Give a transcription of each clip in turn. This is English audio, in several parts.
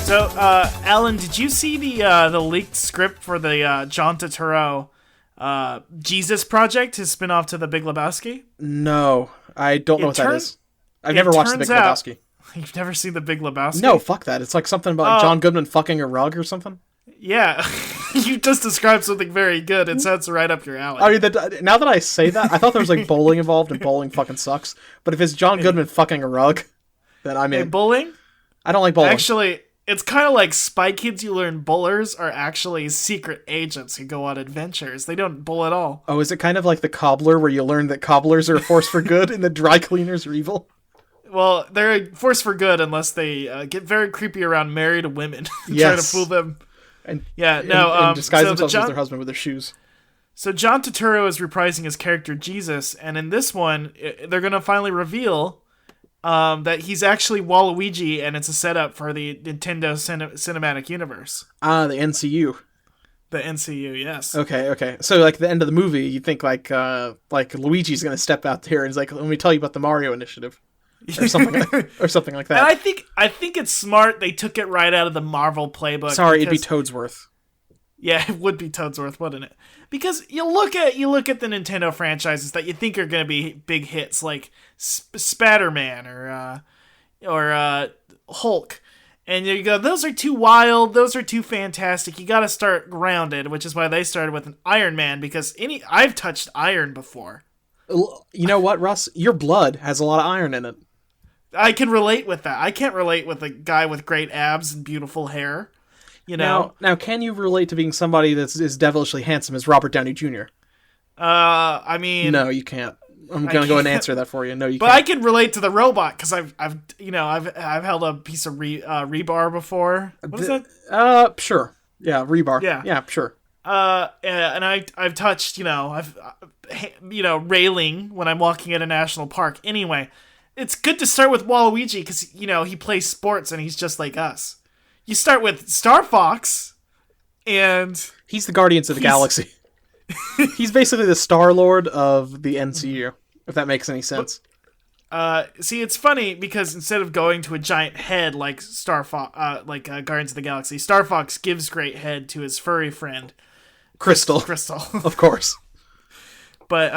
So, Alan, did you see the leaked script for the John Turturro Jesus Project, his spin-off to The Big Lebowski? No, I don't know what that is. I've never watched The Big Lebowski. You've never seen The Big Lebowski? No, fuck that. It's like something about John Goodman fucking a rug or something. Yeah, you just described something very good. It sounds right up your alley. I mean, now that I say that, I thought there was like bowling involved, and bowling fucking sucks. But if it's John Goodman fucking a rug, then I'm in. Hey, bowling? I don't like bowling. Actually, it's kind of like Spy Kids You Learn bowlers are actually secret agents who go on adventures. They don't bowl at all. Oh, is it kind of like the cobbler where you learn that cobblers are a force for good and the dry cleaners are evil? Well, they're a force for good unless they get very creepy around married women. Try to fool them. And, and disguise themselves as their husband with their shoes. So John Turturro is reprising his character Jesus, and in this one, they're going to finally reveal that he's actually Waluigi, and it's a setup for the Nintendo Cinematic Universe. Ah, the NCU. The NCU, yes. Okay. So, like, the end of the movie, you think, like Luigi's going to step out there and he's like, let me tell you about the Mario Initiative. Or something like that. And I think it's smart they took it right out of the Marvel playbook. Sorry, it'd be Toadsworth. Yeah, it would be Toadsworth, wouldn't it? Because you look at the Nintendo franchises that you think are going to be big hits, like Spider-Man or Hulk, and you go, those are too wild, those are too fantastic. You got to start grounded, which is why they started with an Iron Man, because I've touched iron before. You know what, Russ? Your blood has a lot of iron in it. I can relate with that. I can't relate with a guy with great abs and beautiful hair. You know. Now, can you relate to being somebody that's as devilishly handsome as Robert Downey Jr.? I mean, no, you can't. I'm gonna go and answer that for you. No, you but can't. I can relate to the robot because I've held a piece of rebar before. What is that? Sure. Yeah, rebar. Yeah, sure. And I've touched, railing when I'm walking at a national park. Anyway, it's good to start with Waluigi because, he plays sports and he's just like us. You start with Star Fox, and he's the Guardians of the Galaxy. He's basically the Star-Lord of the NCU, if that makes any sense. See, it's funny because instead of going to a giant head like Guardians of the Galaxy, Star Fox gives great head to his furry friend, Crystal. Of course. But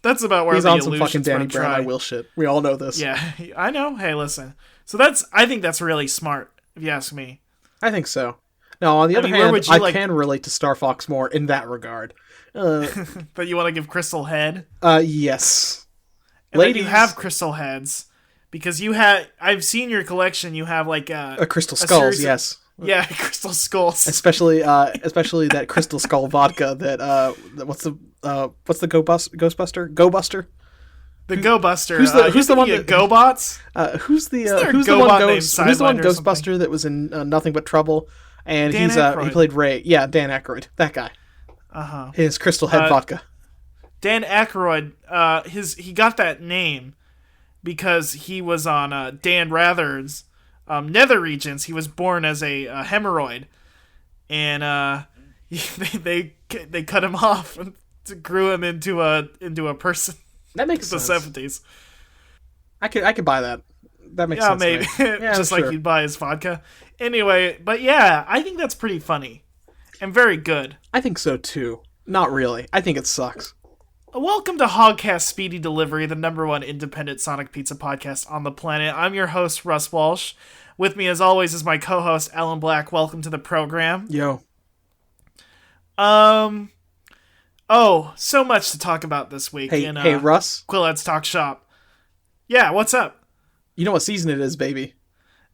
that's about where he's the on some fucking illusion's Danny gonna Brown. try. I will shit. We all know this. Yeah, I know. Hey, listen. So I think that's really smart, if you ask me. I think so. Now, on the other hand, I can relate to Star Fox more in that regard. But you want to give Crystal head? Yes. And ladies, you have crystal heads because I've seen your collection. You have like a crystal skulls. Yes. Yeah, crystal skulls. Especially that crystal skull vodka. What's the Ghostbuster? Go Buster. The Go Buster. Who's the one that GoBots? Who's the one Ghostbuster that was in Nothing But Trouble? And he played Ray. Yeah, Dan Aykroyd. That guy. His crystal head vodka. Dan Aykroyd, he got that name because he was on Dan Rather's Nether Regions. He was born as a hemorrhoid, and they cut him off and grew him into a person. That makes sense. The 70s. I could buy that. That makes sense. Maybe. Yeah, just like you'd buy his vodka. Anyway, but yeah, I think that's pretty funny and very good. I think so too. Not really. I think it sucks. Welcome to Hogcast Speedy Delivery, the #1 independent Sonic Pizza podcast on the planet. I'm your host, Russ Walsh. With me, as always, is my co-host, Alan Black. Welcome to the program. Yo. Um. Oh, so much to talk about this week. Hey, Russ. Quillet's Talk Shop. Yeah, what's up? You know what season it is, baby.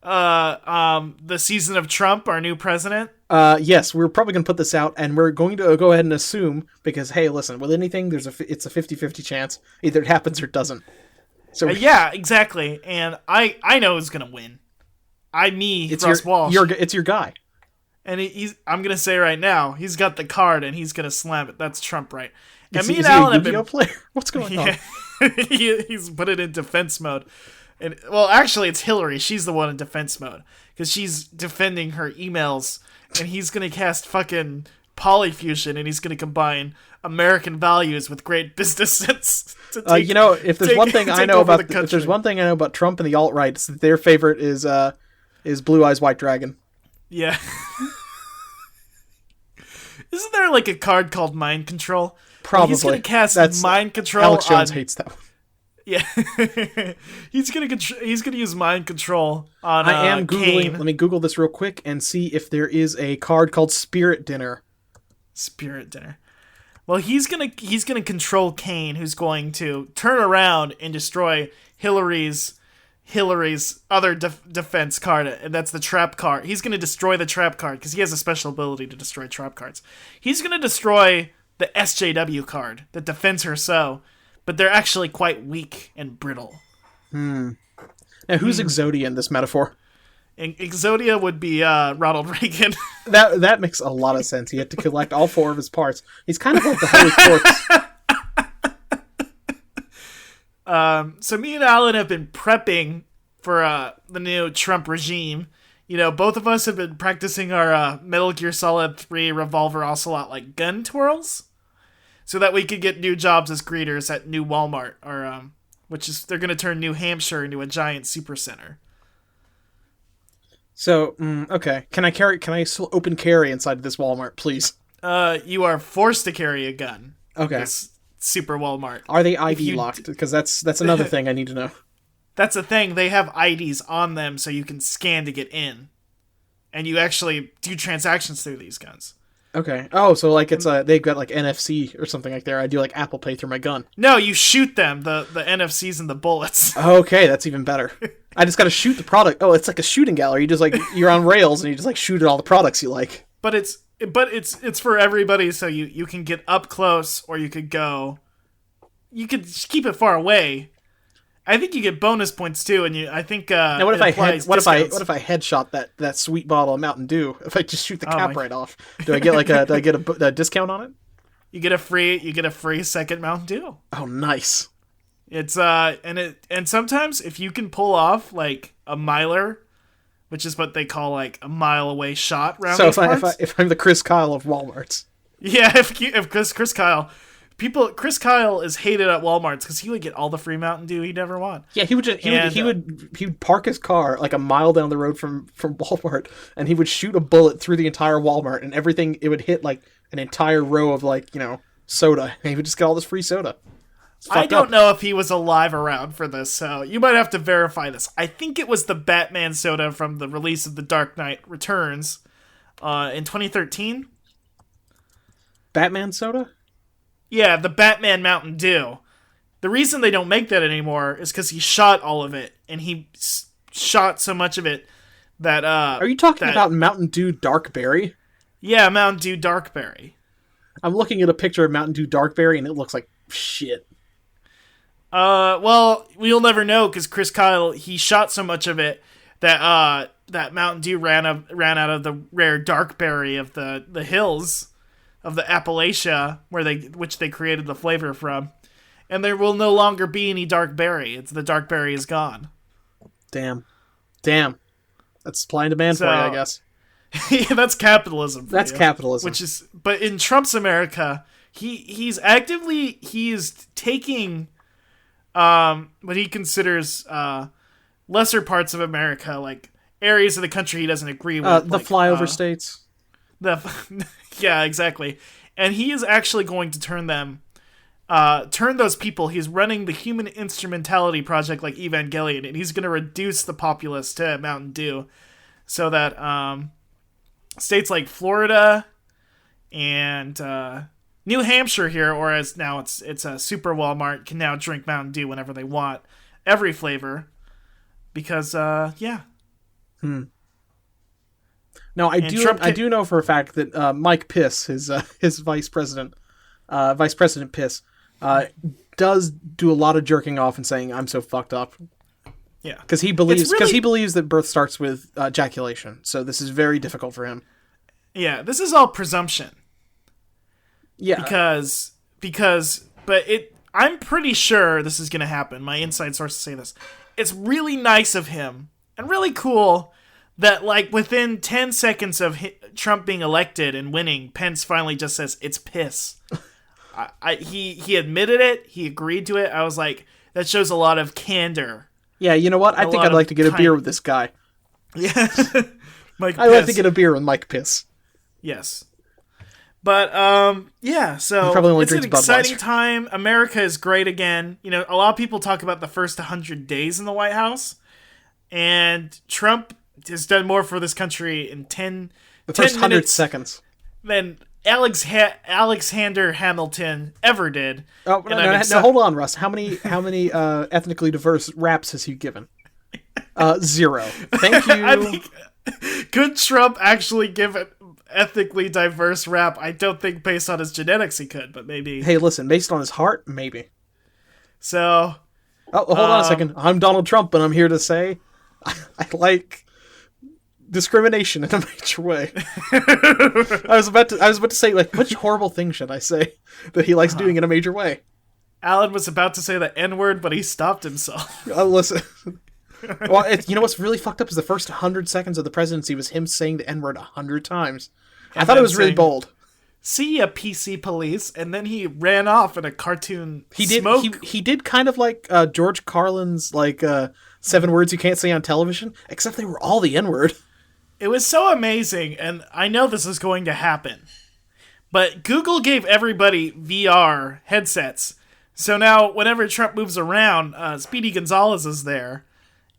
The season of Trump, our new president. Yes, we're probably going to put this out, and we're going to go ahead and assume, because, hey, listen, with anything, it's a 50-50 chance. Either it happens or it doesn't. So yeah, exactly. And I know who's going to win. Russ Walsh. It's your guy. And I'm going to say right now, he's got the card, and he's going to slam it. That's Trump, right? And me and Alan have been... player? What's going on? He's put it in defense mode. And, well, actually, it's Hillary. She's the one in defense mode. Because she's defending her emails. And he's going to cast fucking polyfusion. And he's going to combine American values with great business sense. If there's one thing I know about Trump and the alt-right, it's that their favorite is Blue Eyes White Dragon. Yeah. Isn't there like a card called Mind Control? Probably. He's going to cast Mind Control. Alex Jones hates that one. Yeah, he's gonna use mind control on. I am googling. Kane. Let me Google this real quick and see if there is a card called Spirit Dinner. Spirit Dinner. Well, he's gonna control Kane, who's going to turn around and destroy Hillary's other defense card, and that's the trap card. He's gonna destroy the trap card because he has a special ability to destroy trap cards. He's gonna destroy the SJW card that defends her so. But they're actually quite weak and brittle. Now, who's Exodia in this metaphor? Exodia would be Ronald Reagan. That makes a lot of sense. He had to collect all 4 of his parts. He's kind of like the Holy Corpse. So me and Alan have been prepping for the new Trump regime. You know, both of us have been practicing our Metal Gear Solid 3 Revolver Ocelot like gun twirls. So that we could get new jobs as greeters at New Walmart, or they're going to turn New Hampshire into a giant supercenter. So, okay, can I still open carry inside this Walmart, please? You are forced to carry a gun. Okay. This super Walmart. Are they ID locked? Because that's another thing I need to know. That's the thing. They have IDs on them, so you can scan to get in, and you actually do transactions through these guns. Okay. Oh, so like it's they've got like NFC or something like there. I do like Apple Pay through my gun. No, you shoot them, the NFCs and the bullets. Okay, that's even better. I just got to shoot the product. Oh, it's like a shooting gallery. You just like you're on rails and you just like shoot at all the products you like. But it's for everybody, so you can get up close or you could keep it far away. I think you get bonus points too, and I think. Now, what if I headshot that sweet bottle of Mountain Dew? If I just shoot the cap right off, do I get a discount on it? You get a free second Mountain Dew. Oh, nice! It's and sometimes if you can pull off like a miler, which is what they call like a mile away shot round. So if I'm the Chris Kyle of Walmart's, yeah, if Chris Kyle. Chris Kyle is hated at Walmart's because he would get all the free Mountain Dew he'd ever want. Yeah, he would park his car like a mile down the road from Walmart, and he would shoot a bullet through the entire Walmart, and everything it would hit like an entire row of like soda, and he would just get all this free soda. I don't know if he was alive around for this, so you might have to verify this. I think it was the Batman soda from the release of The Dark Knight Returns in 2013. Batman soda? Yeah, the Batman Mountain Dew. The reason they don't make that anymore is because he shot all of it, and he shot so much of it that... Are you talking about Mountain Dew Dark Berry? Yeah, Mountain Dew Dark Berry. I'm looking at a picture of Mountain Dew Dark Berry, and it looks like shit. Well, we'll never know, because Chris Kyle, he shot so much of it that that Mountain Dew ran out of the rare Dark Berry of the hills of the Appalachia, which they created the flavor from, and there will no longer be any dark berry. The dark berry is gone. Damn, that's supply and demand for you, I guess. Yeah, that's capitalism. That's capitalism. But in Trump's America, he's taking what he considers lesser parts of America, like areas of the country he doesn't agree with, the flyover states. Yeah, exactly. And he is actually going to turn those people. He's running the Human Instrumentality Project like Evangelion, and he's going to reduce the populace to Mountain Dew so that states like Florida, And New Hampshire here, or as now it's a Super Walmart, can now drink Mountain Dew whenever they want, every flavor, because yeah. No, I do know for a fact that Mike Piss, his vice president Piss, does do a lot of jerking off and saying "I'm so fucked up." Yeah, because he believes that birth starts with ejaculation. So this is very difficult for him. Yeah, this is all presumption. Yeah, I'm pretty sure this is going to happen. My inside sources say this. It's really nice of him and really cool that, like, within 10 seconds of Trump being elected and winning, Pence finally just says, it's piss. He admitted it. He agreed to it. I was like, that shows a lot of candor. Yeah, you know what? I think I'd like to get a beer with this guy. Yeah. Mike Piss. I'd like to get a beer with Mike Piss. Yes. But, yeah, so it's an exciting time. America is great again. You know, a lot of people talk about the first 100 days in the White House, and Trump has done more for this country in the first 100 seconds than Alexander Hamilton ever did. Oh, no, hold on, Russ. How many ethnically diverse raps has he given? 0. Thank you. I think, could Trump actually give it ethnically diverse rap? I don't think based on his genetics he could, but maybe. Hey, listen, based on his heart, maybe. So. Oh, hold on a second. I'm Donald Trump, and I'm here to say I like discrimination in a major way. I was about to say, like, which horrible thing should I say that he likes doing in a major way? Alan was about to say the N-word, but he stopped himself. Listen. Well, you know what's really fucked up is the first 100 seconds of the presidency was him saying the N-word 100 times. I thought it was really bold. See ya, PC police, and then he ran off in a cartoon. He did kind of like George Carlin's like 7 words you can't say on television, except they were all the N-word. It was so amazing, and I know this is going to happen. But Google gave everybody VR headsets, so now whenever Trump moves around, Speedy Gonzalez is there.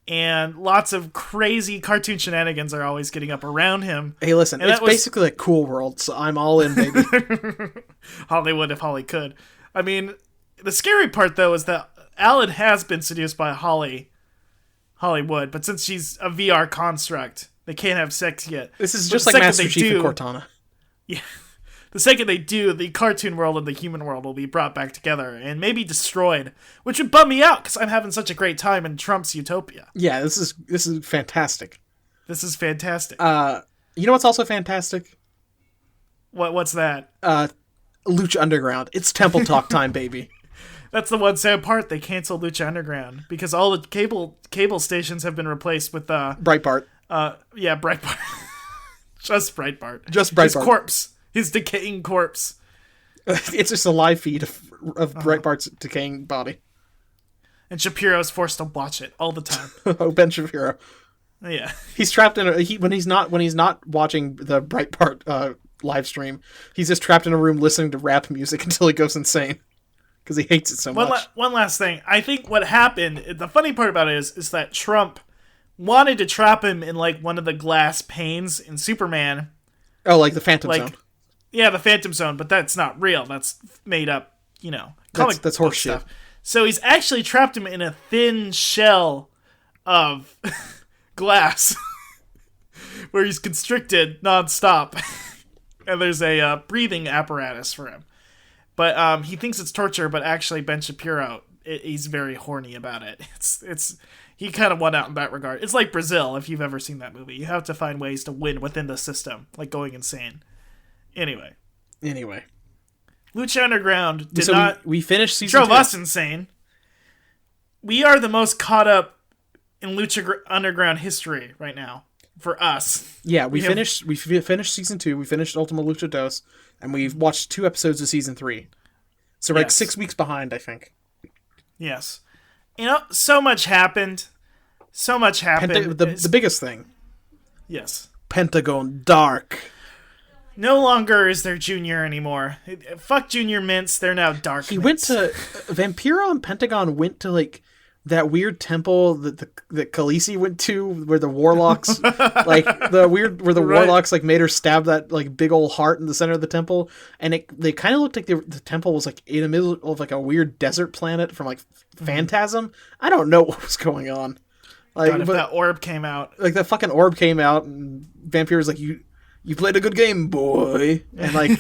And lots of crazy cartoon shenanigans are always getting up around him. Hey, listen, it's basically like Cool World, so I'm all in, baby. Hollywood if Holly could. I mean, the scary part, though, is that Alan has been seduced by Hollywood, but since she's a VR construct, they can't have sex yet. This is just like Master Chief and Cortana. Yeah. The second they do, the cartoon world and the human world will be brought back together and maybe destroyed, which would bum me out because I'm having such a great time in Trump's utopia. Yeah, this is fantastic. This is fantastic. You know what's also fantastic? What's that? Lucha Underground. It's Temple Talk time, baby. That's the one sad part. They canceled Lucha Underground because all the cable stations have been replaced with Breitbart. Yeah, Breitbart. Just Breitbart. Just Breitbart. His corpse. His decaying corpse. It's just a live feed of Breitbart's decaying body. And Shapiro's forced to watch it all the time. Oh, Ben Shapiro. Yeah. He's trapped in when he's not watching the Breitbart live stream. He's just trapped in a room listening to rap music until he goes insane because he hates it so much. One last thing. I think what happened. The funny part about it is that Trump wanted to trap him in like one of the glass panes in Superman. Oh, like the Phantom Zone. Yeah, the Phantom Zone, but that's not real. That's made up, comic that's horse shit. Stuff. So he's actually trapped him in a thin shell of glass where he's constricted nonstop. And there's a breathing apparatus for him. But he thinks it's torture, but actually Ben Shapiro, he's very horny about it. It's he kind of won out in that regard. It's like Brazil, if you've ever seen that movie. You have to find ways to win within the system, like going insane. Anyway. Lucha Underground we finished season 2. Drove us insane. We are the most caught up in Lucha Underground history right now. For us. Yeah, we finished season 2, we finished Ultima Lucha Dos, and we've watched 2 episodes of season 3. So we're like 6 weeks behind, I think. Yes. So much happened. The biggest thing. Yes. Pentagon Dark. No longer is there Junior anymore. Fuck Junior Mints, they're now Dark Mints. Vampiro and Pentagon went to, like, that weird temple that Khaleesi went to, where the warlocks like warlocks like made her stab that like big old heart in the center of the temple, and they kind of looked like the temple was like in the middle of like a weird desert planet from like Phantasm. I don't know what was going on. Like, God, if that orb came out, like that fucking orb came out, and Vampire was like, "You played a good game, boy," and like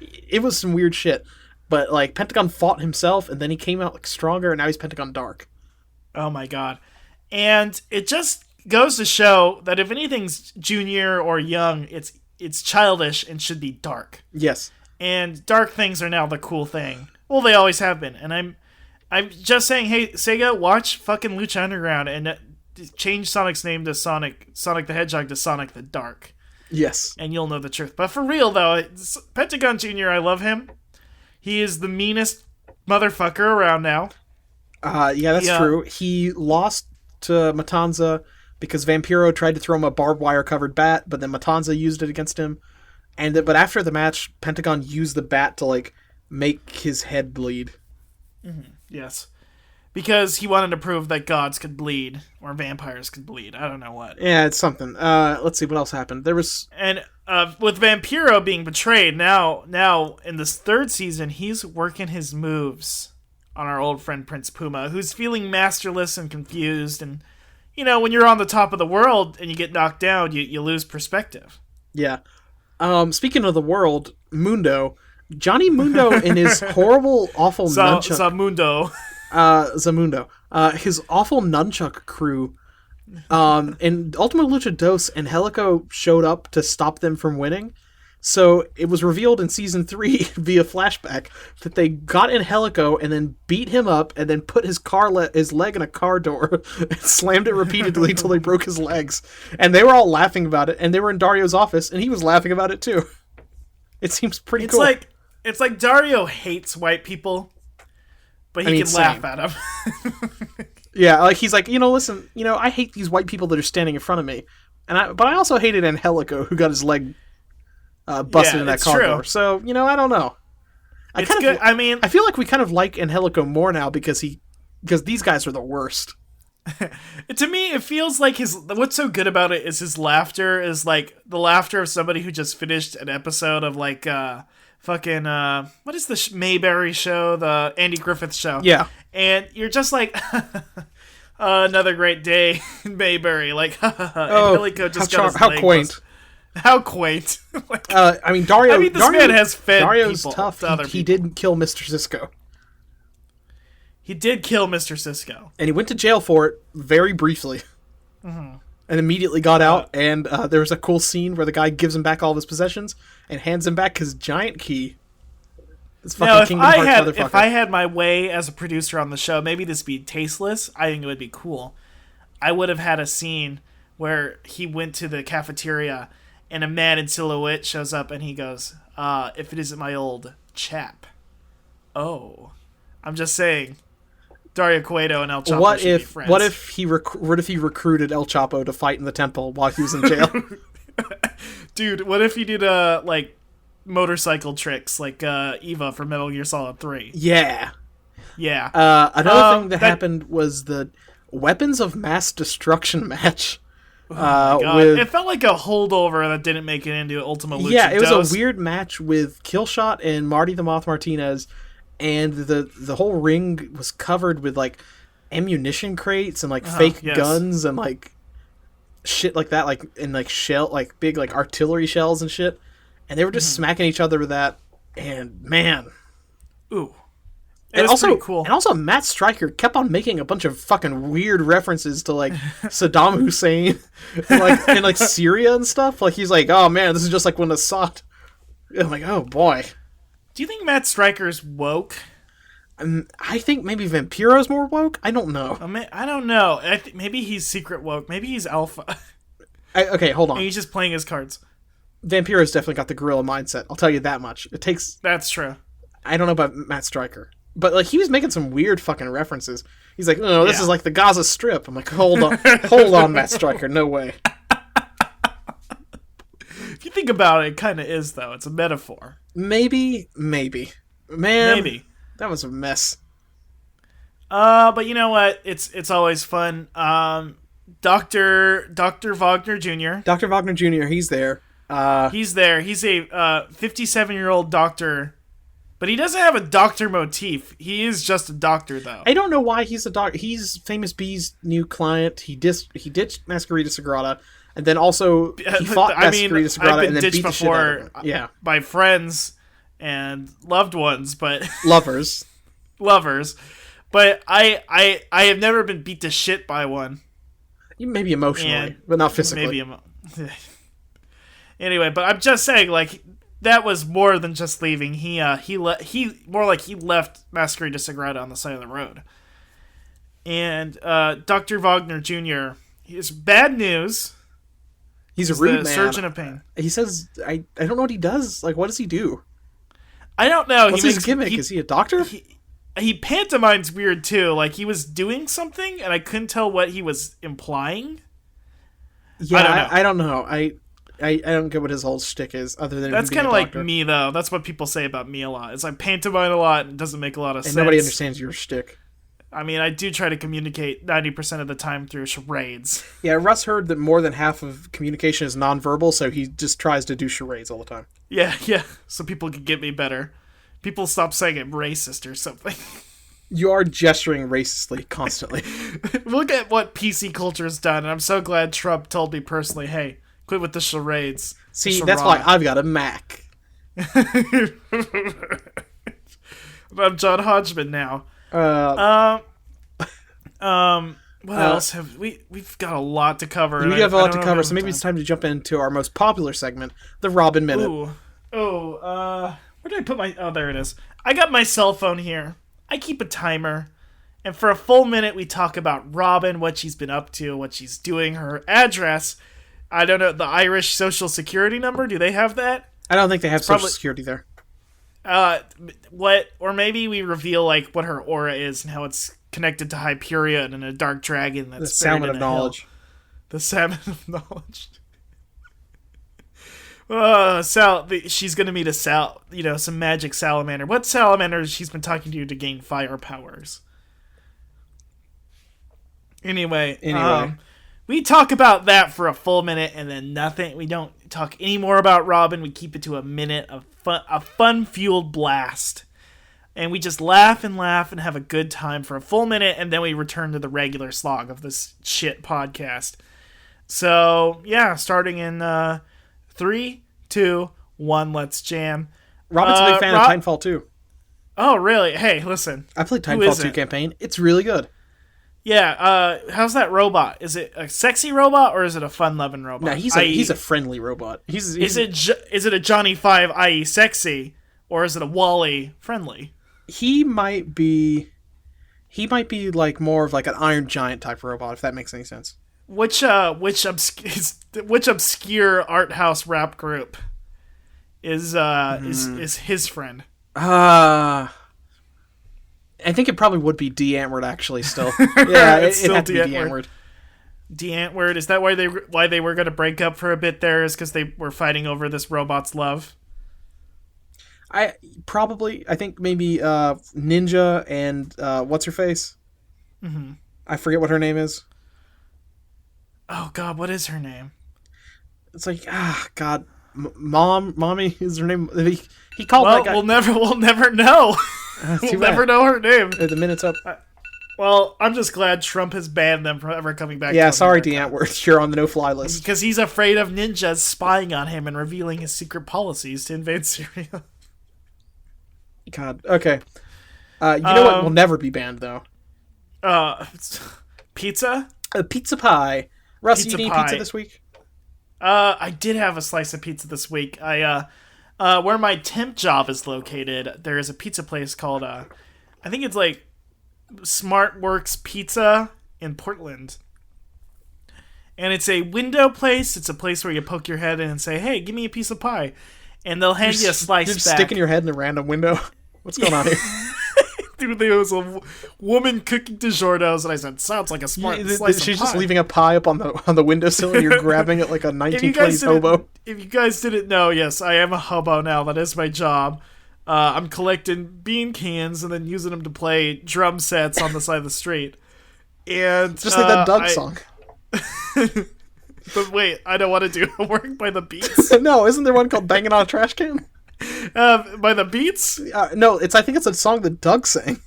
it was some weird shit. But, like, Pentagon fought himself, and then he came out, like, stronger, and now he's Pentagon Dark. Oh, my God. And it just goes to show that if anything's junior or young, it's childish and should be dark. Yes. And dark things are now the cool thing. Well, they always have been. And I'm just saying, hey, Sega, watch fucking Lucha Underground and change Sonic's name to Sonic the Hedgehog to Sonic the Dark. Yes. And you'll know the truth. But for real, though, Pentagon Jr., I love him. He is the meanest motherfucker around now. Yeah, that's true. He lost to Matanza because Vampiro tried to throw him a barbed wire covered bat, but then Matanza used it against him. But after the match, Pentagon used the bat to like make his head bleed. Mm-hmm. Yes, because he wanted to prove that gods could bleed or vampires could bleed. I don't know what. Yeah, it's something. Let's see what else happened. There was with Vampiro being betrayed, now in this third season, he's working his moves on our old friend Prince Puma, who's feeling masterless and confused. And, you know, when you're on the top of the world and you get knocked down, you lose perspective. Yeah. Speaking of the world, Johnny Mundo in his horrible, awful nunchuck... Zamundo. His awful nunchuck crew... and Ultima Lucha Dos and Helico showed up to stop them from winning. So it was revealed in season 3 via flashback that they got in Helico and then beat him up and then put his leg in a car door and slammed it repeatedly until they broke his legs. And they were all laughing about it, and they were in Dario's office and he was laughing about it too. It seems pretty cool. It's like Dario hates white people, but he can laugh at them. Yeah, like he's like, listen, I hate these white people that are standing in front of me, but I also hated Angelico who got his leg busted in that car door. So I don't know. I feel like we kind of like Angelico more now because these guys are the worst. To me, it feels like what's so good about it is his laughter is like the laughter of somebody who just finished an episode of like fucking what is the Mayberry show, the Andy Griffith show? Yeah, and you're just like another great day in Mayberry. Like, Angelico just got his leg quaint. How quaint. Like, Dario. This man has fed Dario's people tough. to other people. He didn't kill Mr. Cisco. He did kill Mr. Cisco. And he went to jail for it very briefly. Mm-hmm. And immediately got out. And there was a cool scene where the guy gives him back all of his possessions and hands him back his giant key. This fucking if I had my way as a producer on the show, maybe this would be tasteless. I think it would be cool. I would have had a scene where he went to the cafeteria and a man in silhouette shows up and he goes, if it isn't my old chap. Oh. I'm just saying. Dario Cueto and El Chapo should be friends. What if he recruited El Chapo to fight in the temple while he was in jail? Dude, what if he did motorcycle tricks like Eva from Metal Gear Solid 3? Yeah. Yeah. Another thing that happened was the Weapons of Mass Destruction match. It felt like a holdover that didn't make it into Ultima Lucha Dos. Yeah, it was a weird match with Killshot and Marty the Moth Martinez, and the whole ring was covered with like ammunition crates and like fake guns and like shit like that, like and like big like artillery shells and shit, and they were just smacking each other with that, and man, ooh. And also, pretty cool. And also, Matt Stryker kept on making a bunch of fucking weird references to like Saddam Hussein, and like Syria and stuff. Like he's like, "Oh man, this is just like when Assad." I'm like, "Oh boy." Do you think Matt Stryker's woke? I think maybe Vampiro's more woke. I don't know. I don't know. Maybe he's secret woke. Maybe he's alpha. Okay, hold on. And he's just playing his cards. Vampiro's definitely got the gorilla mindset. I'll tell you that much. That's true. I don't know about Matt Stryker. But, like, he was making some weird fucking references. He's like, no, this is like the Gaza Strip. I'm like, hold on, Matt Stryker, no way. If you think about it, it kind of is, though. It's a metaphor. Maybe. Man, that was a mess. But you know what? It's always fun. Dr. Wagner Jr. Dr. Wagner Jr., he's there. He's there. He's a 57-year-old doctor, but he doesn't have a doctor motif. He is just a doctor, though. I don't know why he's a doctor. He's Famous Bee's new client. He ditched Masquerita Sagrada, and then also he fought Masquerita Sagrada I've been and then ditched beat the shit out of him. Yeah, by friends and loved ones, but lovers. But I have never been beat to shit by one. Maybe emotionally, but not physically. Anyway, but I'm just saying, like, that was more than just leaving. He left Masquerita Sagrada on the side of the road. And Dr. Wagner Jr. is bad news. He's a rude man. Surgeon of pain. He says, I don't know what he does. Like, what does he do? I don't know. What's his gimmick? Is he a doctor? He pantomimes weird, too. Like, he was doing something, and I couldn't tell what he was implying. Yeah, I don't know. I don't get what his whole shtick is, other than that's kind of like me, though. That's what people say about me a lot. It's like pantomime a lot and it doesn't make a lot of sense. And nobody understands your shtick. I mean, I do try to communicate 90% of the time through charades. Yeah, Russ heard that more than half of communication is nonverbal, so he just tries to do charades all the time. Yeah, so people can get me better. People stop saying I'm racist or something. You are gesturing racistly constantly. Look at what PC culture has done, and I'm so glad Trump told me personally, hey, quit with the charades. See, that's why I've got a Mac. I'm John Hodgman now. What else have we've got a lot to cover. We have a lot to cover, so maybe it's time to jump into our most popular segment, the Robin Minute. Where did I put my... Oh, there it is. I got my cell phone here. I keep a timer. And for a full minute, we talk about Robin, what she's been up to, what she's doing, her address. I don't know, the Irish Social Security number? Do they have that? I don't think they have Social Security there. Or maybe we reveal, like, what her aura is and how it's connected to Hyperion and a dark dragon that's the salmon of knowledge. The salmon of knowledge. She's gonna meet some magic salamander. What salamander she's been talking to gain fire powers? Anyway, we talk about that for a full minute and then nothing. We don't talk any more about Robin. We keep it to a minute of a fun-fueled blast. And we just laugh and have a good time for a full minute, and then we return to the regular slog of this shit podcast. So, yeah, starting in 3, 2, 1, let's jam. Robin's a big fan of Titanfall 2. Oh, really? Hey, listen. I played Titanfall 2 campaign. It's really good. Yeah, how's that robot? Is it a sexy robot or is it a fun-loving robot? No, he's a friendly robot. Is it a Johnny 5, i.e. sexy, or is it a Wally friendly? He might be like more of like an Iron Giant type robot, if that makes any sense. Which obscure art house rap group is his friend? I think it probably would be D. Antwoord, actually, still. Yeah, it's still D. Antwoord. D. Antwoord, is that why they were going to break up for a bit there, is because they were fighting over this robot's love? I think maybe Ninja and what's-her-face? Mm-hmm. I forget what her name is. Oh, God, what is her name? It's like, God, Mommy is her name. He called that guy. We'll never know. We'll never know her name. The minute's up. I'm just glad Trump has banned them from ever coming back. Yeah, sorry, D. Antwoord, you're on the no-fly list. Because he's afraid of ninjas spying on him and revealing his secret policies to invade Syria. God, okay. You know what will never be banned, though? Pizza? Pizza pie. Russ, you eat pizza this week? I did have a slice of pizza this week. Where my temp job is located, there is a pizza place called, I think it's like SmartWorks Pizza in Portland. And it's a window place. It's a place where you poke your head in and say, hey, give me a piece of pie. And they'll hand you a slice back. You're back. sticking your head in a random window? What's going on here? Dude, there was a woman cooking DiGiorno's, and I said, sounds like a smart slice of pie. She's just leaving a pie up on the windowsill, and you're grabbing it like a 1920s hobo. If you guys didn't know, yes, I am a hobo now. That is my job. I'm collecting bean cans and then using them to play drum sets on the side of the street. And Just like that Doug song. But wait, I don't want to do Work by the Beats. No, isn't there one called Bangin' on a Trash Can? By the Beats? No, I think it's a song that Doug sang.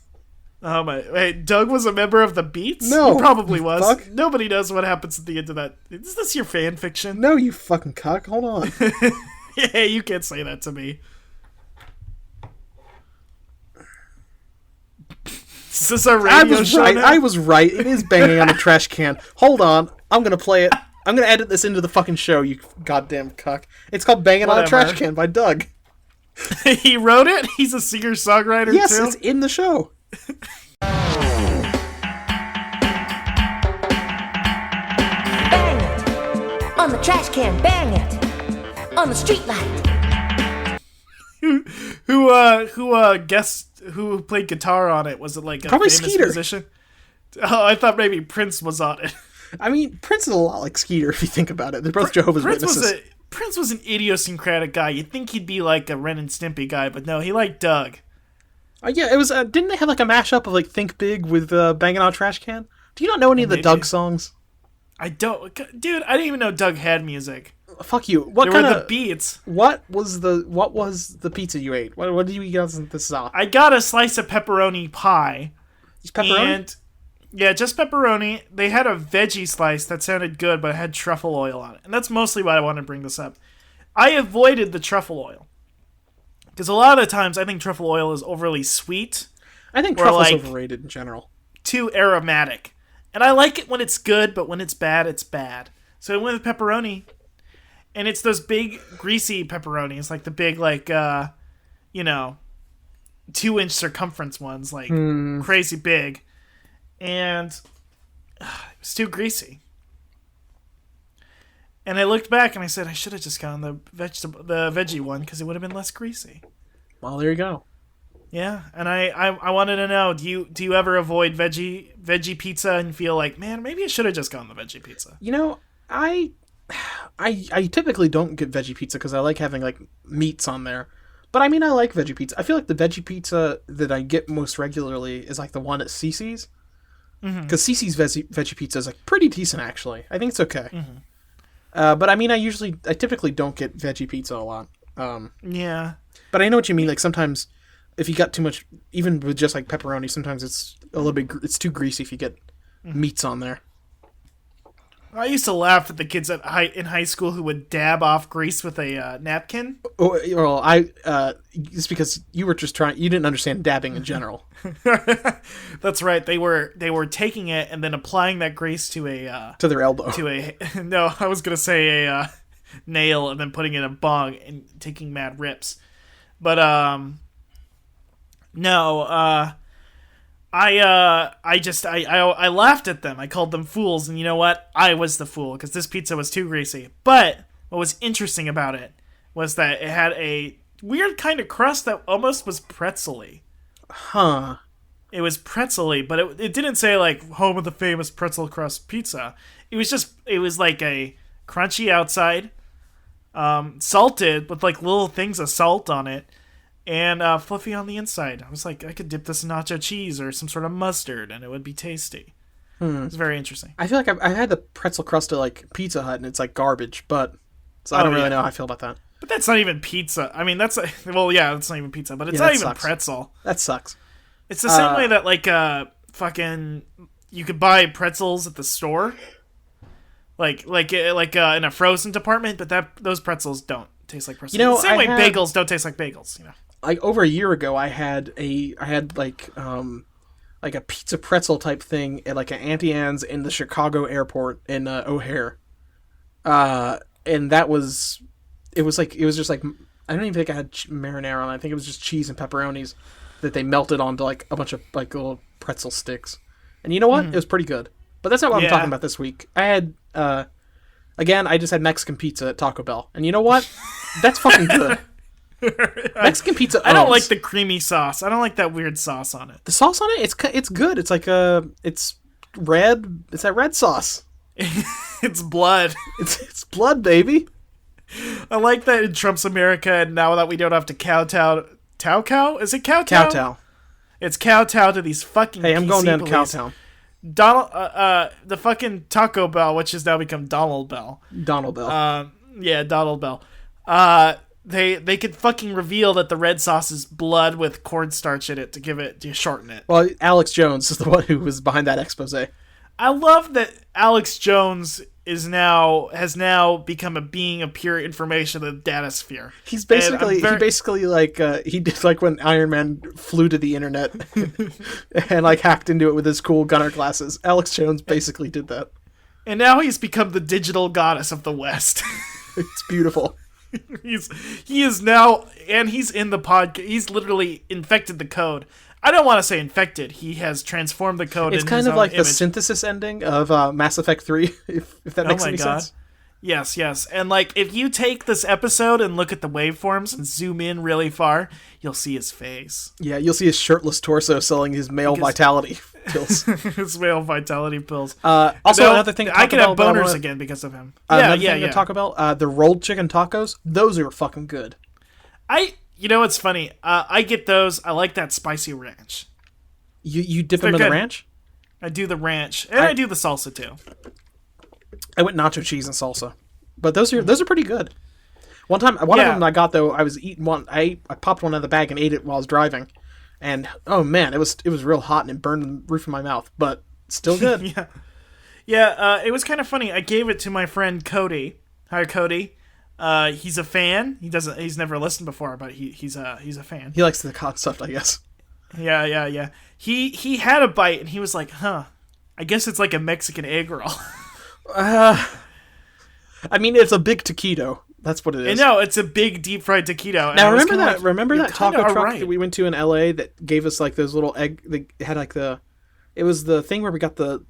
Oh my! Wait, Doug was a member of the Beats? No, he probably was. fuck. Nobody knows what happens at the end of that. Is this your fan fiction? No, you fucking cuck. Hold on. Yeah, you can't say that to me. Is this our radio show now? I was right. It is Banging on a Trash Can. Hold on. I'm gonna play it. I'm gonna edit this into the fucking show, you goddamn cuck. It's called Banging on a Trash Can by Doug. He wrote it? He's a singer-songwriter, yes, too? it's in the show. Bang it! On the trash can, bang it! On the street light. Who played guitar on it? Was it like a Probably famous Skeeter. musician? Oh, I thought maybe Prince was on it. I mean, Prince is a lot like Skeeter if you think about it. They're both Jehovah's Witnesses. Prince was an idiosyncratic guy. You'd think he'd be like a Ren and Stimpy guy, but no, he liked Doug. Yeah, it was. Didn't they have like a mashup of like Think Big with Banging on a Trash Can? Do you not know any of the Doug songs? I don't, dude. I didn't even know Doug had music. Fuck you. What There kind were of the beats. What was the pizza you ate? What did you eat on the sauce? I got a slice of pepperoni pie. Pepperoni? And yeah, just pepperoni. They had a veggie slice that sounded good, but it had truffle oil on it. And that's mostly why I want to bring this up. I avoided the truffle oil. Because a lot of the times, I think truffle oil is overly sweet. I think truffle's overrated in general. Too aromatic. And I like it when it's good, but when it's bad, it's bad. So I went with pepperoni. And it's those big, greasy pepperonis. Like the big, 2-inch circumference ones. Like, crazy big. And it was too greasy. And I looked back and I said, I should have just gone the veggie one because it would have been less greasy. Well, there you go. Yeah, and I wanted to know, do you ever avoid veggie pizza and feel like, man, maybe I should have just gone the veggie pizza? You know, I typically don't get veggie pizza because I like having like meats on there. But I mean, I like veggie pizza. I feel like the veggie pizza that I get most regularly is like the one at Cece's. Because Cece's veggie pizza is like pretty decent, actually. I think it's okay. But I mean, I typically don't get veggie pizza a lot. Yeah. But I know what you mean. Like sometimes, if you got too much, even with just like pepperoni, sometimes it's a little bit. It's too greasy if you get meats on there. I used to laugh at the kids in high school who would dab off grease with a napkin. Oh, well, it's because you were just trying. You didn't understand dabbing in general. That's right. They were taking it and then applying that grease to their elbow. No, I was gonna say a nail and then putting it in a bong and taking mad rips. But no. I laughed at them. I called them fools, and you know what? I was the fool because this pizza was too greasy. But what was interesting about it was that it had a weird kind of crust that almost was pretzel-y. Huh. It was pretzel-y, but it didn't say like home of the famous pretzel crust pizza. It was like a crunchy outside, salted with like little things of salt on it. And fluffy on the inside. I was like, I could dip this in nacho cheese or some sort of mustard, and it would be tasty. It's very interesting. I feel like I had the pretzel crust at like Pizza Hut, and it's like garbage. But so I don't really know how I feel about that. But that's not even pizza. I mean, that's not even pizza, but it's Yeah, not even sucks. pretzel. That sucks. It's the same way that like fucking you could buy pretzels at the store, like in a frozen department, but those pretzels don't taste like pretzels. You know, the same way bagels don't taste like bagels. You know. Like over a year ago, I had like a pizza pretzel type thing at like an Auntie Anne's in the Chicago airport in O'Hare, and it was just like I don't even think I had marinara on it. I think it was just cheese and pepperonis that they melted onto like a bunch of like little pretzel sticks, and you know what? It was pretty good. But that's not what I'm talking about this week. I had again, I just had Mexican pizza at Taco Bell, and you know what? That's fucking good. Mexican pizza. I don't like the creamy sauce. I don't like that weird sauce on it. The sauce on it, it's good. It's like it's red. It's that red sauce. It's blood. It's blood, baby. I like that in Trump's America, and now that we don't have to kowtow Tao Cow? Is it Cow Tow? Kowtow. It's Cow Tow to these fucking Hey, I'm going PC down to police. Kowtown. Donald, the fucking Taco Bell, which has now become Donald Bell. Donald Bell. Yeah, Donald Bell. They could fucking reveal that the red sauce is blood with cornstarch in it to shorten it. Well, Alex Jones is the one who was behind that expose. I love that Alex Jones has now become a being of pure information in the data sphere. He basically like he did like when Iron Man flew to the internet and like hacked into it with his cool gunner glasses. Alex Jones basically did that. And now he's become the digital goddess of the West. It's beautiful. He is now, and he's in the podcast. He's literally infected the code. I don't want to say infected. He has transformed the code. It's in kind his of own like image. the synthesis ending of Mass Effect 3, if that makes any sense. Yes. And like, if you take this episode and look at the waveforms and zoom in really far, you'll see his face. Yeah, you'll see his shirtless torso selling his male vitality pills. His male vitality pills. Also, another thing to talk I can have about, boners again because of him. Another thing to talk about, the rolled chicken tacos. Those are fucking good. You know what's funny? I get those. I like that spicy ranch. You dip them in the ranch? I do the ranch, and I do the salsa too. I went nacho cheese and salsa, but those are pretty good. One of them I got though. I was eating one. I popped one out of the bag and ate it while I was driving, and oh man, it was real hot and it burned the roof of my mouth, but still good. Yeah. It was kind of funny. I gave it to my friend Cody. Hi, Cody. He's a fan. He's never listened before, but he's a fan. He likes the hot stuff, I guess. Yeah. He had a bite and he was like, "Huh, I guess it's like a Mexican egg roll." I mean, it's a big taquito. That's what it is. No, it's a big deep fried taquito. Now remember that taco truck right. that we went to in LA that gave us like those little egg. They had like it was the thing where we got the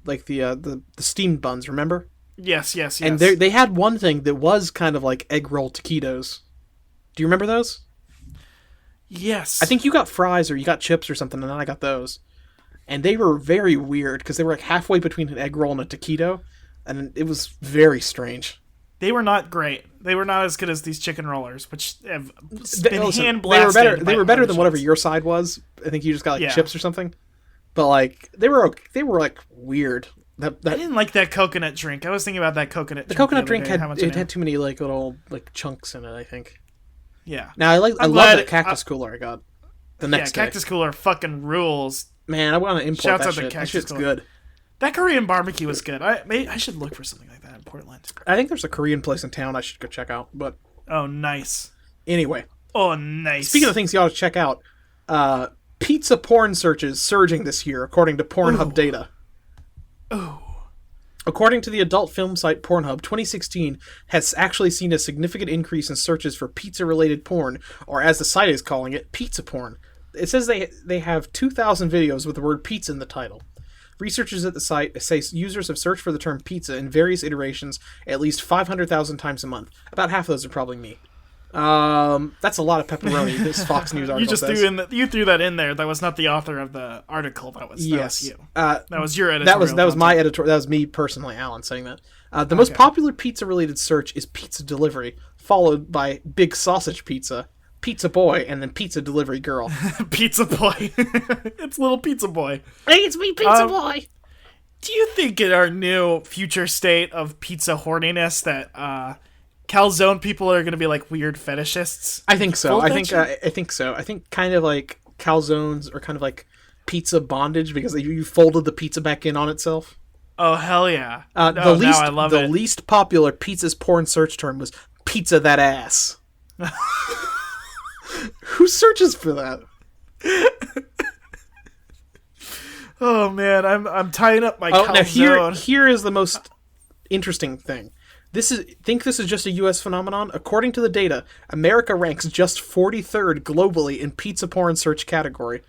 steamed buns. Remember? Yes. And they had one thing that was kind of like egg roll taquitos. Do you remember those? Yes. I think you got fries or you got chips or something, and then I got those. And they were very weird because they were like halfway between an egg roll and a taquito, and it was very strange. They were not great. They were not as good as these chicken rollers, which have been hand blasted. They were better than whatever your side was. I think you just got like chips or something. But like they were like weird. I didn't like that coconut drink. I was thinking about that coconut. The coconut drink had too many like little like chunks in it, I think. Yeah. Now I love that cactus cooler I got the next day. Cactus cooler fucking rules. Man, I want to import Shouts that out shit. the That cactus shit's cooler. good. That Korean barbecue was good. I should look for something like that in Portland. I think there's a Korean place in town I should go check out. But oh, nice. Anyway. Oh, nice. Speaking of things you ought to check out, pizza porn searches surging this year according to Pornhub data. Ooh. According to the adult film site Pornhub, 2016 has actually seen a significant increase in searches for pizza-related porn, or as the site is calling it, pizza porn. It says they have 2,000 videos with the word pizza in the title. Researchers at the site say users have searched for the term pizza in various iterations at least 500,000 times a month. About half of those are probably me. That's a lot of pepperoni. This Fox News article you threw that in there. That was not the author of the article. That was you. That was your editor. That was my editor. That was me personally, Alan, saying that. The most popular pizza-related search is pizza delivery, followed by big sausage pizza, pizza boy, and then pizza delivery girl. Pizza boy. It's little pizza boy. Hey, it's me, pizza boy. Do you think in our new future state of pizza horniness that calzone people are going to be like weird fetishists? I think so. I think so. I think kind of like calzones are kind of like pizza bondage because you folded the pizza back in on itself. Oh hell yeah! The least popular pizza's porn search term was pizza that ass. Who searches for that? Oh man, I'm tying up my calzone. Now here is the most interesting thing. This is just a U.S. phenomenon. According to the data, America ranks just 43rd globally in pizza porn search category.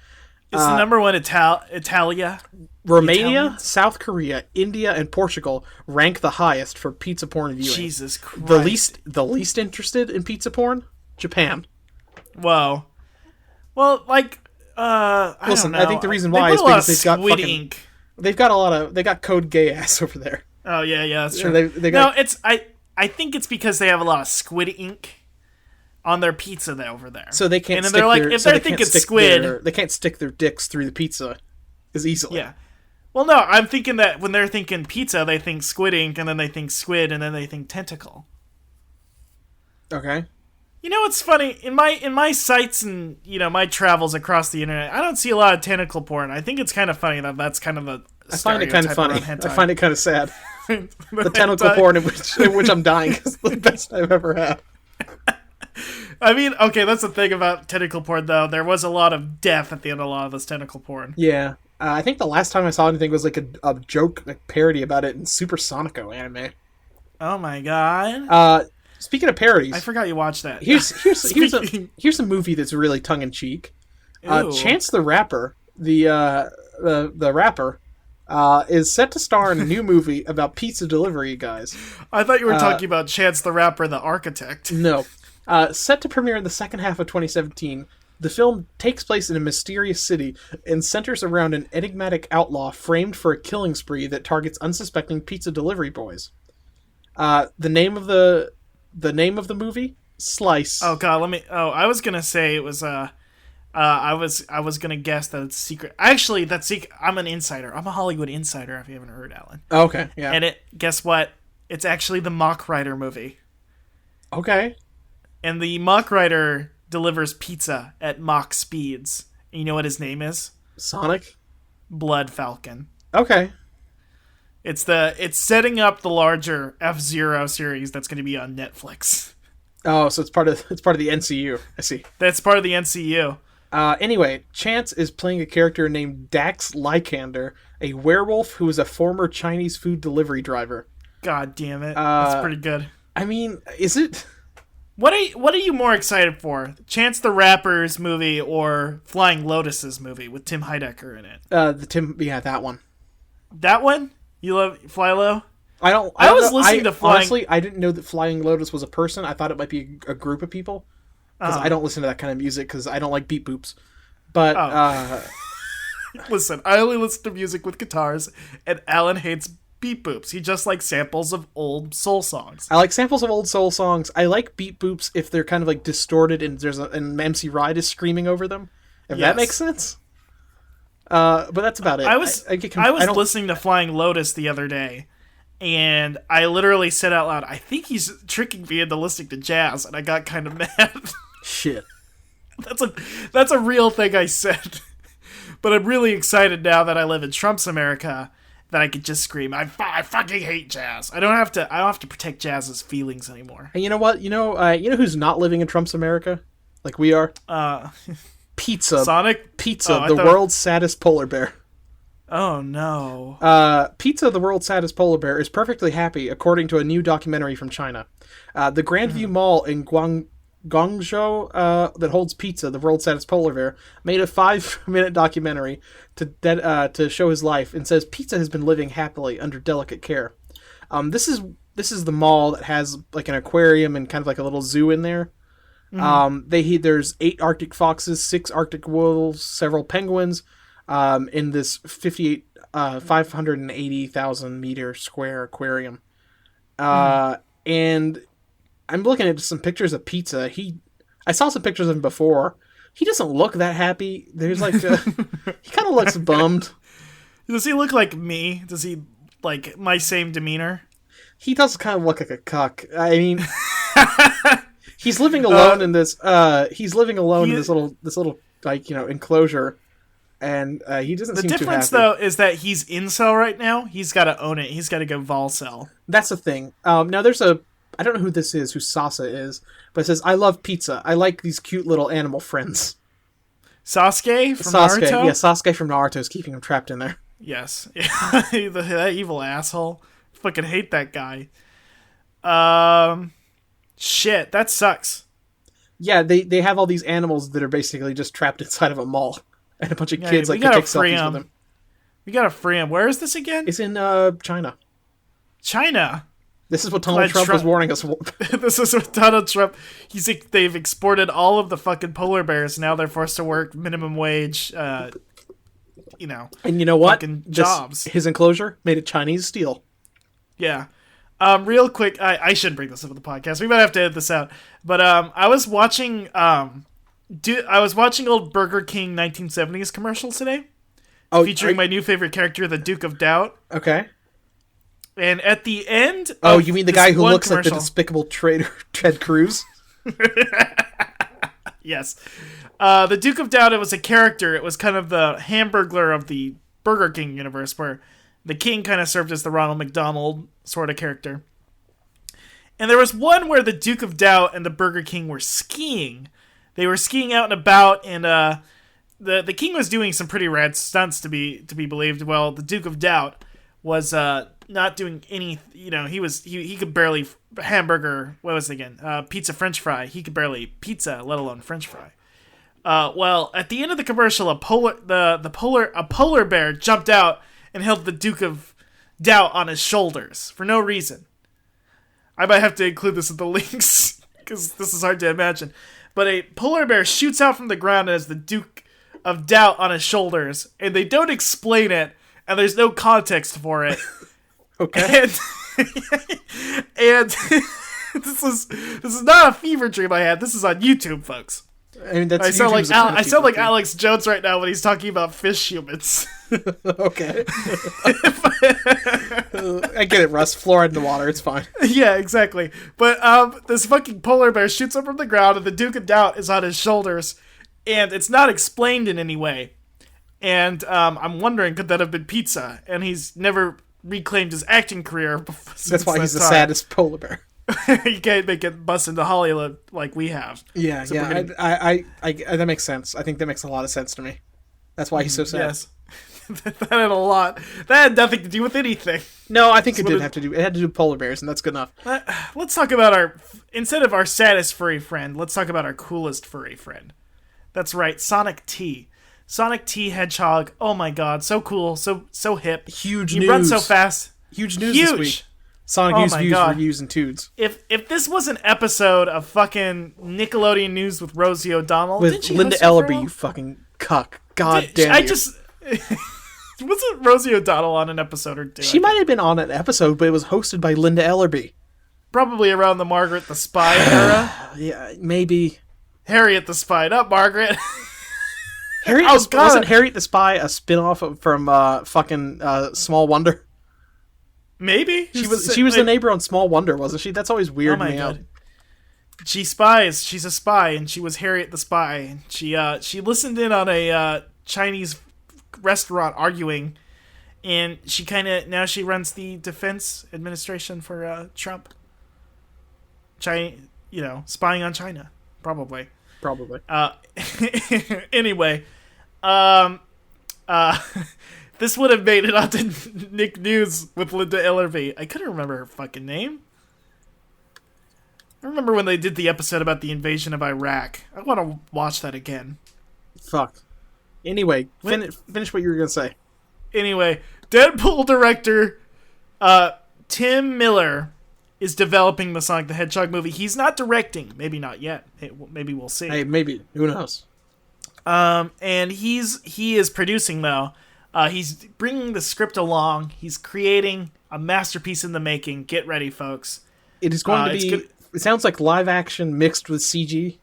Is the number one Italia? Romania, South Korea, India, and Portugal rank the highest for pizza porn viewing. Jesus Christ. The least interested in pizza porn? Japan. Whoa. Well, like, I don't know. I think the reason why is because they've got code gay ass over there. Oh yeah, that's true. I think it's because they have a lot of squid ink. on their pizza over there. So they can't. And then stick they're like, their, if so they're they can't thinking stick squid, they can't stick their dicks through the pizza as easily. yeah. Well, no, I'm thinking that when they're thinking pizza, they think squid ink, and then they think squid, and then they think tentacle. Okay. You know what's funny? In my sites and my travels across the internet, I don't see a lot of tentacle porn. I think it's kind of funny that that's kind of a I find it kind of funny. hentai. I find it kind of sad. The tentacle porn in which I'm dying is the best I've ever had. I mean, okay, that's the thing about tentacle porn, though. There was a lot of death at the end of a lot of this tentacle porn. Yeah. I think the last time I saw anything was like a joke, like parody about it in Super Sonico anime. Oh my god. Speaking of parodies, I forgot you watched that. Here's a movie that's really tongue in cheek. Chance the Rapper, the rapper, is set to star in a new movie about pizza delivery guys. I thought you were talking about Chance the Rapper, the architect. No. Set to premiere in the second half of 2017, the film takes place in a mysterious city and centers around an enigmatic outlaw framed for a killing spree that targets unsuspecting pizza delivery boys. The name of the movie? Slice. Oh god, I was gonna say it was I was gonna guess that it's secret. Actually, that's secret. I'm an insider. I'm a Hollywood insider. If you haven't heard, Alan. Okay, yeah. And guess what? It's actually the Mock Rider movie. Okay. And the Mock Rider delivers pizza at Mach speeds. And you know what his name is? Sonic? Blood Falcon. Okay. It's setting up the larger F-Zero series that's going to be on Netflix. Oh, so it's part of the NCU. I see. That's part of the NCU. Anyway, Chance is playing a character named Dax Lycander, a werewolf who is a former Chinese food delivery driver. God damn it. That's pretty good. I mean, is it? What are you more excited for? Chance the Rapper's movie or Flying Lotus's movie with Tim Heidecker in it? That one. That one? You love Fly Low? I was listening to Flying... Honestly, I didn't know that Flying Lotus was a person. I thought it might be a group of people. Because I don't listen to that kind of music because I don't like beat boops. But, Listen, I only listen to music with guitars, and Alan hates beat boops. He just likes samples of old soul songs. I like samples of old soul songs. I like beat boops if they're kind of like distorted and and MC Ride is screaming over them. If that makes sense. But that's about it. I was listening to Flying Lotus the other day, and I literally said out loud, I think he's tricking me into listening to jazz, and I got kind of mad. Shit. That's a real thing I said. But I'm really excited now that I live in Trump's America that I could just scream, I fucking hate jazz. I don't have to protect jazz's feelings anymore. And you know what? You know who's not living in Trump's America? Like we are? Pizza. Sonic? Pizza, world's saddest polar bear. Oh, no. Pizza, the world's saddest polar bear, is perfectly happy, according to a new documentary from China. The Grandview Mall in Guangzhou that holds Pizza, the world's saddest polar bear, made a 5-minute documentary to show his life and says Pizza has been living happily under delicate care. This is the mall that has like an aquarium and kind of like a little zoo in there. There's 8 Arctic foxes, 6 Arctic wolves, several penguins, in this 580,000 meter square aquarium. And I'm looking at some pictures of Pizza. I saw some pictures of him before. He doesn't look that happy. There's like, he kind of looks bummed. Does he look like me? Does he like my same demeanor? He does kind of look like a cuck. I mean, he's living alone in this. He's living alone in this little like enclosure, and he doesn't seem too happy. The difference though is that he's incel right now. He's got to own it. He's got to go volcel. That's the thing. Now there's I don't know who this is, who Sasa is, but it says, I love pizza. I like these cute little animal friends. Sasuke from Naruto? Yeah, Sasuke from Naruto is keeping him trapped in there. Yes. That evil asshole. Fucking hate that guy. Shit, that sucks. Yeah, they have all these animals that are basically just trapped inside of a mall. And a bunch of kids can take selfies with them. We gotta free him. Where is this again? It's in China. China? This is what Donald Trump was warning us. This is what Donald Trump... They've exported all of the fucking polar bears. Now they're forced to work minimum wage, And you know what? Jobs. His enclosure made of Chinese steel. Yeah. Real quick, I shouldn't bring this up on the podcast. We might have to edit this out. But I was watching old Burger King 1970s commercials today, featuring my new favorite character, the Duke of Doubt. Okay. And at the end, you mean the guy who looks like the despicable traitor Ted Cruz? Yes. The Duke of Doubt, it was a character. It was kind of the Hamburglar of the Burger King universe, where the king kind of served as the Ronald McDonald sort of character. And there was one where the Duke of Doubt and the Burger King were skiing. They were skiing out and about, and the king was doing some pretty rad stunts to be believed. Well, the Duke of Doubt was not doing any. He could barely hamburger. What was it again? Pizza French fry. He could barely pizza, let alone French fry. Well, at the end of the commercial, a polar bear jumped out and held the Duke of Doubt on his shoulders for no reason. I might have to include this in the links because this is hard to imagine. But a polar bear shoots out from the ground and has the Duke of Doubt on his shoulders, and they don't explain it, and there's no context for it. Okay. And this is not a fever dream I had. This is on YouTube, folks. I mean, I sound like Alex Jones right now when he's talking about fish humans. Okay. I get it, Russ. Fluoride in the water. It's fine. Yeah, exactly. But this fucking polar bear shoots up from the ground, and the Duke of Doubt is on his shoulders, and it's not explained in any way. And I'm wondering, could that have been pizza? And he's never reclaimed his acting career. That's why he's the saddest polar bear. You can't make it bust into Hollywood like we have. Yeah, so yeah. I that makes sense. I think that makes a lot of sense to me. That's why he's so sad. Yes. That had a lot. That had nothing to do with anything. No, I think it did have to do. It had to do with polar bears, and that's good enough. Let's talk about instead of our saddest furry friend, let's talk about our coolest furry friend. That's right, Sonic T. Sonic T Hedgehog. Oh my god, so cool, so hip. Huge news. He runs so fast. Huge news this week. Sonic News views, reviews, and tudes. If this was an episode of fucking Nickelodeon News with Rosie O'Donnell, with Linda Ellerby, you fucking cuck. God damn you. Wasn't Rosie O'Donnell on an episode or two? She might have been on an episode, but it was hosted by Linda Ellerby. Probably around the Margaret the Spy era. Yeah, maybe. Harriet the Spy, not Margaret. Wasn't Harriet the Spy a spin-off from fucking Small Wonder? Maybe. She was the neighbor on Small Wonder, wasn't she? That's always weird me out. She spies. She's a spy, and she was Harriet the Spy. She listened in on a Chinese restaurant arguing, and now she runs the defense administration for Trump. Spying on China, probably. Anyway, this would have made it onto Nick News with Linda Ellerby. I couldn't remember her fucking name. I remember when they did the episode about the invasion of Iraq. I want to watch that again. Fuck. Anyway, finish what you were going to say. Anyway, Deadpool director Tim Miller is developing the Sonic the Hedgehog movie. He's not directing. Maybe not yet. Maybe we'll see. Hey, maybe. Who knows? And he is producing, though. He's bringing the script along. He's creating a masterpiece in the making. Get ready, folks. It is going to be... It sounds like live action mixed with CG.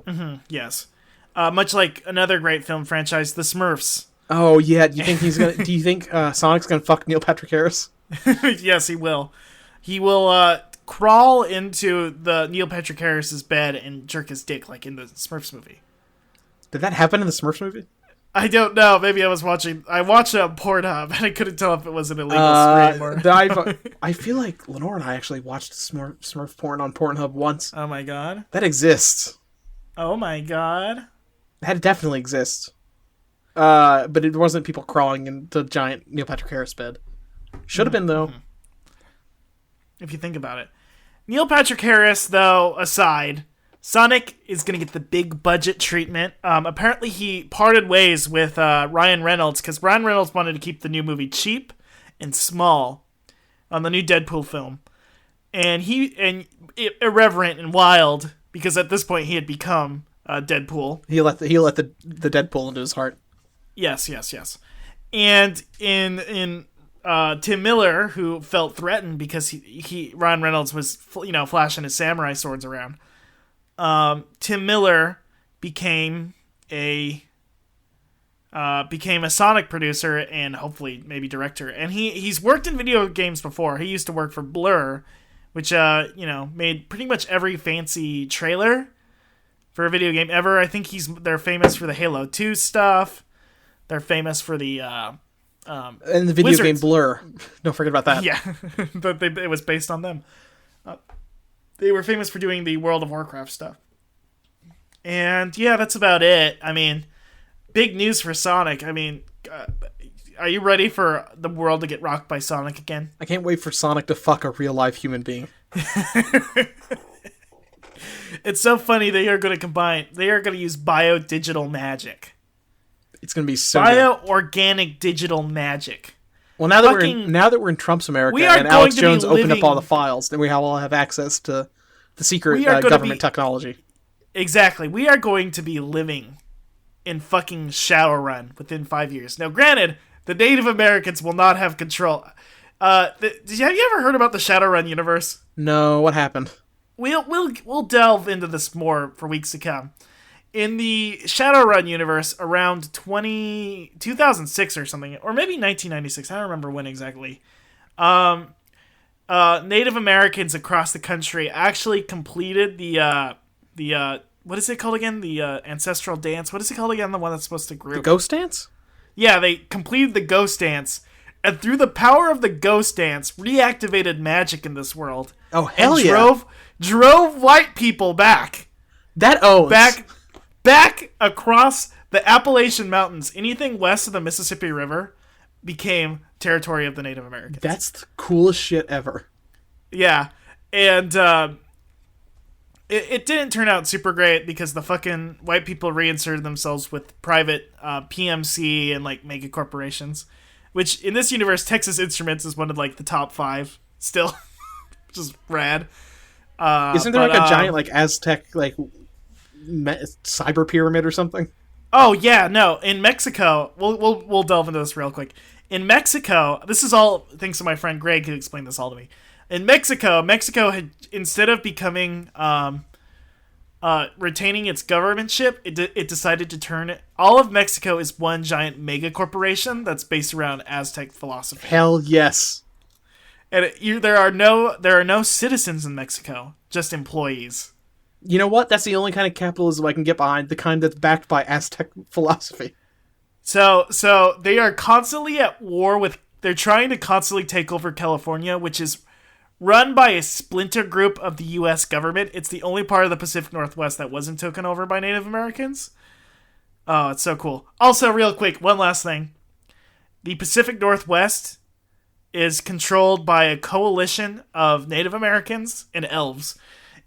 Mm-hmm, yes. Much like another great film franchise, The Smurfs. Oh, yeah. Do you think Sonic's gonna fuck Neil Patrick Harris? Yes, he will. He will crawl into the Neil Patrick Harris's bed and jerk his dick like in the Smurfs movie. Did that happen in the Smurfs movie? I don't know. Maybe I watched it on Pornhub, and I couldn't tell if it was an illegal stream or... I feel like Lenore and I actually watched Smurf porn on Pornhub once. Oh my god. That exists. Oh my god. That definitely exists. But it wasn't people crawling in the giant Neil Patrick Harris bed. Should have been, though. Mm-hmm. If you think about it. Neil Patrick Harris, though, aside... Sonic is going to get the big budget treatment. Apparently he parted ways with Ryan Reynolds because Ryan Reynolds wanted to keep the new movie cheap and small on the new Deadpool film. And irreverent and wild because at this point he had become Deadpool. He let the Deadpool into his heart. Yes. And in Tim Miller, who felt threatened because Ryan Reynolds was, flashing his samurai swords around. Tim Miller became a Sonic producer and hopefully maybe director. And he's worked in video games before. He used to work for Blur, which made pretty much every fancy trailer for a video game ever. I think they're famous for the Halo 2 stuff. They're famous for the and the video game Blur. Don't forget about that. Yeah, it was based on them. They were famous for doing the World of Warcraft stuff. And yeah, that's about it. I mean, big news for Sonic. I mean, are you ready for the world to get rocked by Sonic again? I can't wait for Sonic to fuck a real life human being. It's so funny they are going to use bio-digital magic. It's going to be so bio-organic digital magic. Well, now that we're in Trump's America and Alex Jones opened up all the files, then we all have access to the secret government technology. Exactly. We are going to be living in fucking Shadowrun within 5 years. Now, granted, the Native Americans will not have control. Have you ever heard about the Shadowrun universe? No, what happened? We'll delve into this more for weeks to come. In the Shadowrun universe, around 2006 or something, or maybe 1996, I don't remember when exactly, Native Americans across the country actually completed the what is it called again? The ancestral dance. What is it called again? The one that's supposed to group. The ghost dance? Yeah, they completed the ghost dance, and through the power of the ghost dance, reactivated magic in this world. Oh, hell and yeah. Drove white people back. That owns. Back across the Appalachian Mountains, anything west of the Mississippi River became territory of the Native Americans. That's the coolest shit ever. Yeah, and it didn't turn out super great because the fucking white people reinserted themselves with private PMC and like mega corporations, which in this universe, Texas Instruments is one of like the top 5 still, which is rad. Isn't there like a giant like Aztec like cyber pyramid or something? Oh yeah, no. In Mexico, we'll delve into this real quick. In Mexico, this is all thanks to my friend Greg who explained this all to me. In Mexico had, instead of becoming retaining its governmentship, it decided to turn it. All of Mexico is one giant mega corporation that's based around Aztec philosophy. Hell yes. And there are no citizens in Mexico, just employees. You know what? That's the only kind of capitalism I can get behind, the kind that's backed by Aztec philosophy. So they are constantly at war with... They're trying to constantly take over California, which is run by a splinter group of the U.S. government. It's the only part of the Pacific Northwest that wasn't taken over by Native Americans. Oh, it's so cool. Also, real quick, one last thing. The Pacific Northwest is controlled by a coalition of Native Americans and elves.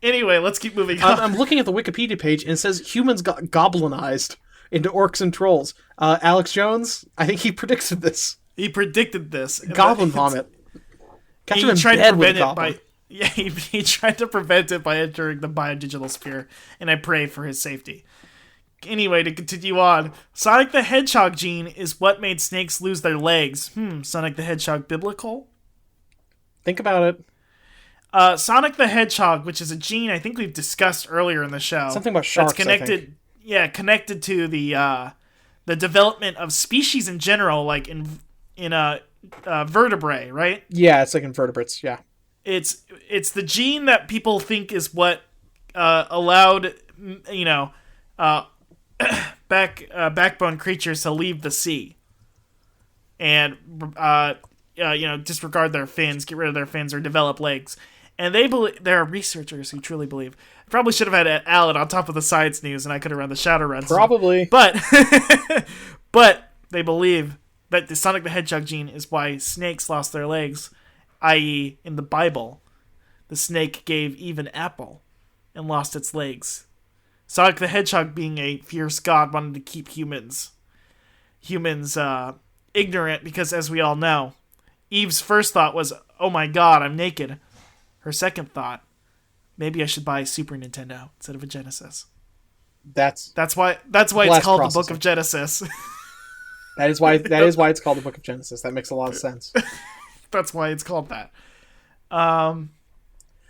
Anyway, let's keep moving on. I'm looking at the Wikipedia page, and it says humans got goblinized into orcs and trolls. Alex Jones, I think he predicted this. He predicted this. Goblin vomit. He tried to prevent it by... Yeah, he tried to prevent it by entering the biodigital sphere, and I pray for his safety. Anyway, to continue on, Sonic the Hedgehog gene is what made snakes lose their legs. Sonic the Hedgehog biblical? Think about it. Sonic the Hedgehog, which is a gene I think we've discussed earlier in the show. Something about sharks, that's connected, I think. Yeah, connected to the development of species in general, like in vertebrae, right? Yeah, it's like invertebrates, yeah. It's the gene that people think is what allowed, backbone creatures to leave the sea and disregard their fins, get rid of their fins, or develop legs. And they believe there are researchers who truly believe. I probably should have had Alan on top of the science news, and I could have run the Shadowrun. Probably, but they believe that the Sonic the Hedgehog gene is why snakes lost their legs, i.e., in the Bible, the snake gave Eve an apple and lost its legs. Sonic the Hedgehog, being a fierce god, wanted to keep humans ignorant because, as we all know, Eve's first thought was, "Oh my God, I'm naked." Her second thought, maybe I should buy a Super Nintendo instead of a Genesis. That's why it's called the Book of Genesis. Blast processing. Genesis. That's why it's called the Book of Genesis. That's why it's called the Book of Genesis. That's why it's called the Book of Genesis. That's why it's called the Book of Genesis. That's why it's called the Book of Genesis. That is why it's called the Book of Genesis. That makes a lot of sense. That's why it's called that. Yeah.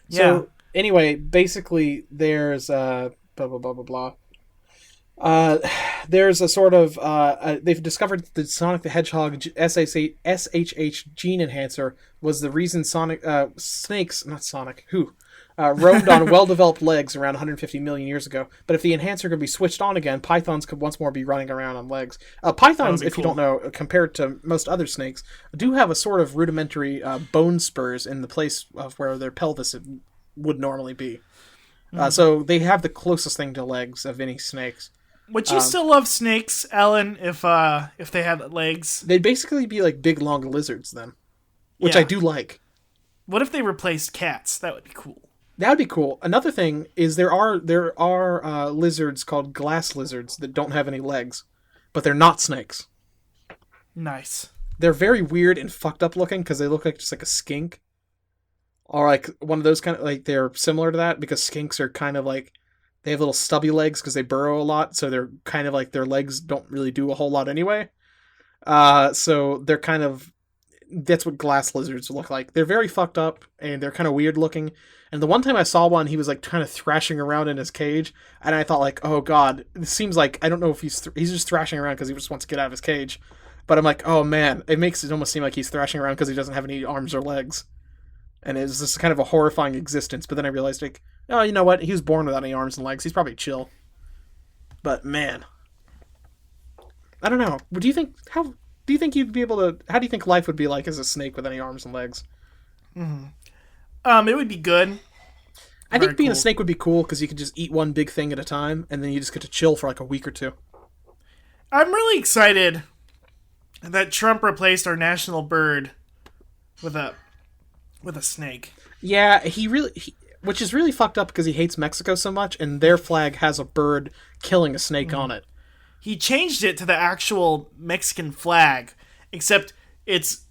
So anyway, basically, there's blah blah blah blah blah. There's a sort of they've discovered the Sonic the Hedgehog SHH gene enhancer was the reason roamed on well-developed legs around 150 million years ago. But if the enhancer could be switched on again, pythons could once more be running around on legs. Pythons, if you don't know, compared to most other snakes, do have a sort of rudimentary bone spurs in the place of where their pelvis would normally be. So they have the closest thing to legs of any snakes. Would you still love snakes, Alan, if they had legs? They'd basically be like big, long lizards then, which I do like. What if they replaced cats? That would be cool. That would be cool. Another thing is there are lizards called glass lizards that don't have any legs, but they're not snakes. Nice. They're very weird and fucked up looking because they look like just like a skink, or like one of those kind of like they're similar to that because skinks are kind of like. They have little stubby legs because they burrow a lot, so they're kind of like their legs don't really do a whole lot anyway. So they're kind of... That's what glass lizards look like. They're very fucked up, and they're kind of weird looking. And the one time I saw one, he was like kind of thrashing around in his cage, and I thought like, oh god, it seems like... I don't know if he's just thrashing around because he just wants to get out of his cage. But I'm like, oh man, it makes it almost seem like he's thrashing around because he doesn't have any arms or legs. And it's just kind of a horrifying existence. But then I realized, like, oh, you know what? He was born without any arms and legs. He's probably chill. But man, I don't know. Do you think you'd be able to? How do you think life would be like as a snake with any arms and legs? It would be good. I think being a snake would be cool because you could just eat one big thing at a time, and then you just get to chill for like a week or two. I'm really excited that Trump replaced our national bird with a snake. Yeah, which is really fucked up because he hates Mexico so much, and their flag has a bird killing a snake on it. He changed it to the actual Mexican flag, except it's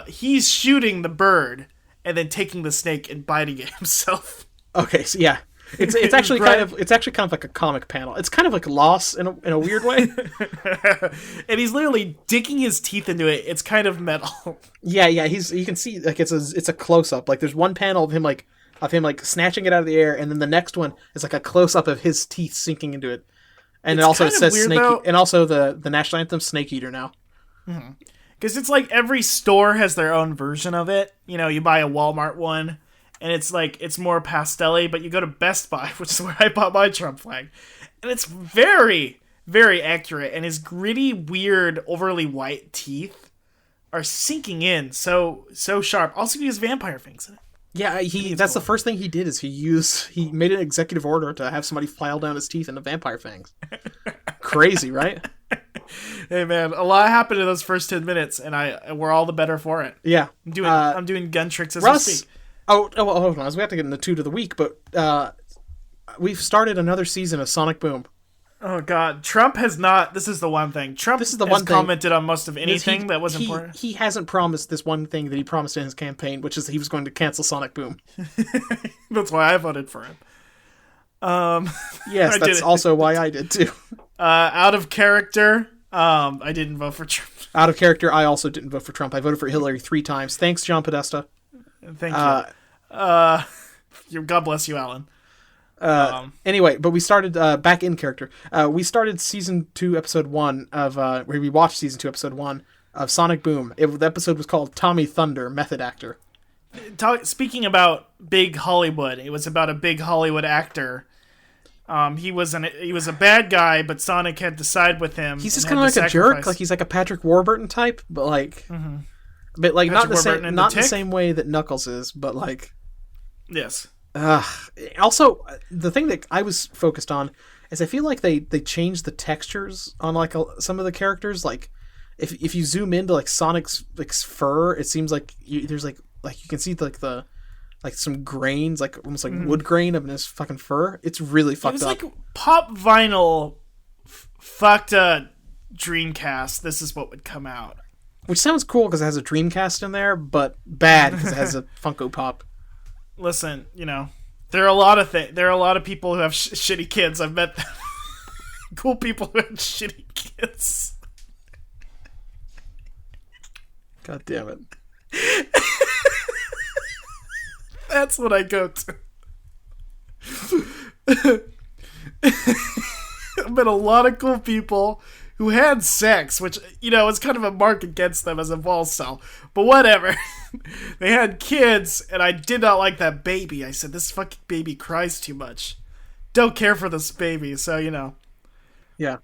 he's shooting the bird and then taking the snake and biting it himself. Okay, so yeah. It's actually kind of like a comic panel. It's kind of like Lost in a weird way. And he's literally digging his teeth into it. It's kind of metal. Yeah. You can see like it's a close up. Like there's one panel of him like snatching it out of the air, and then the next one is like a close up of his teeth sinking into it. And it also says Snake, and also the national anthem Snake Eater now. Because it's like every store has their own version of it. You know, you buy a Walmart one. And it's like, it's more pastel-y, but you go to Best Buy, which is where I bought my Trump flag. And it's very, very accurate. And his gritty, weird, overly white teeth are sinking in so sharp. Also, he has vampire fangs in it. Yeah, that's the first thing he did is he made an executive order to have somebody file down his teeth into vampire fangs. Crazy, right? Hey man, a lot happened in those first 10 minutes, and we're all the better for it. Yeah. I'm doing gun tricks as Russ, we speak. hold on. We have to get into Tude of the Week, but we've started another season of Sonic Boom. Oh god, Trump has not. This is the one thing. Trump has commented on most of anything that was important. He hasn't promised this one thing that he promised in his campaign, which is that he was going to cancel Sonic Boom. That's why I voted for him. Yes, that's also why I did too. Out of character, I didn't vote for Trump. Out of character, I also didn't vote for Trump. I voted for Hillary 3 times. Thanks, John Podesta. Thank you. God bless you, Alan. Anyway, but we started back in character. We started season 2, episode 1 of where we watched season 2, episode 1 of Sonic Boom. The episode was called Tommy Thunder, Method Actor. Speaking about big Hollywood, it was about a big Hollywood actor. He was a bad guy, but Sonic had to side with him. He's just kind of like a jerk, like he's like a Patrick Warburton type, but like, but like not the same way that Knuckles is, but like, yes. Also, the thing that I was focused on is I feel like they changed the textures on like some of the characters. Like, if you zoom into like Sonic's like fur, it seems like there's like you can see like the some grains, like almost like wood grain of his fucking fur. It's really fucked up. It was like pop vinyl fucked a Dreamcast. This is what would come out. Which sounds cool because it has a Dreamcast in there, but bad because it has a Funko Pop. Listen, there are a lot of people who have shitty kids. I've met them. Cool people who have shitty kids. God damn it. That's what I go to. I've met a lot of cool people who had sex, which, you know, is kind of a mark against them as a volcel. But whatever. They had kids, and I did not like that baby. I said, this fucking baby cries too much. Don't care for this baby, so, you know. Yeah.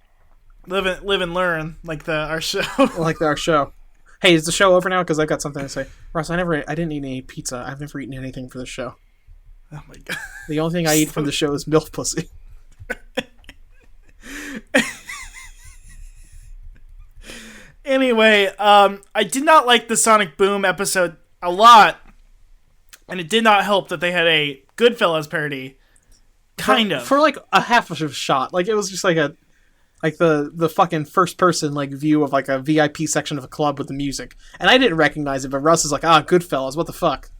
Live and learn, like our show. Like our show. Hey, is the show over now? Because I've got something to say. Ross, I didn't eat any pizza. I've never eaten anything for the show. Oh my god. The only thing I eat from the show is milk pussy. Anyway, I did not like the Sonic Boom episode a lot, and it did not help that they had a Goodfellas parody. Kind of. For like a half of a shot. Like, it was just like the fucking first person like view of like a VIP section of a club with the music. And I didn't recognize it, but Russ is like, Goodfellas, what the fuck?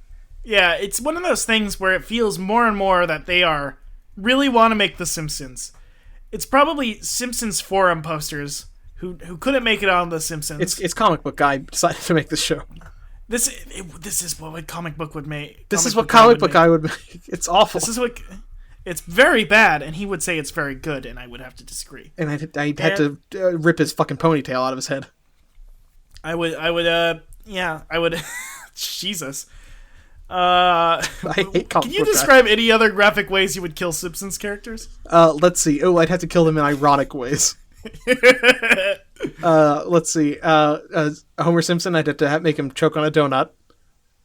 Yeah, it's one of those things where it feels more and more that they are really want to make The Simpsons. It's probably Simpsons forum posters who couldn't make it on The Simpsons. It's comic book guy decided to make this show. This is what comic book would make. This is what comic book guy would make. It's awful. It's very bad, and he would say it's very good, and I would have to disagree. And I had to rip his fucking ponytail out of his head. I would, Jesus. I hate comic book Can you describe any other graphic ways you would kill Simpsons characters? Let's see. Oh, I'd have to kill them in ironic ways. Let's see. Homer Simpson, I'd have to make him choke on a donut.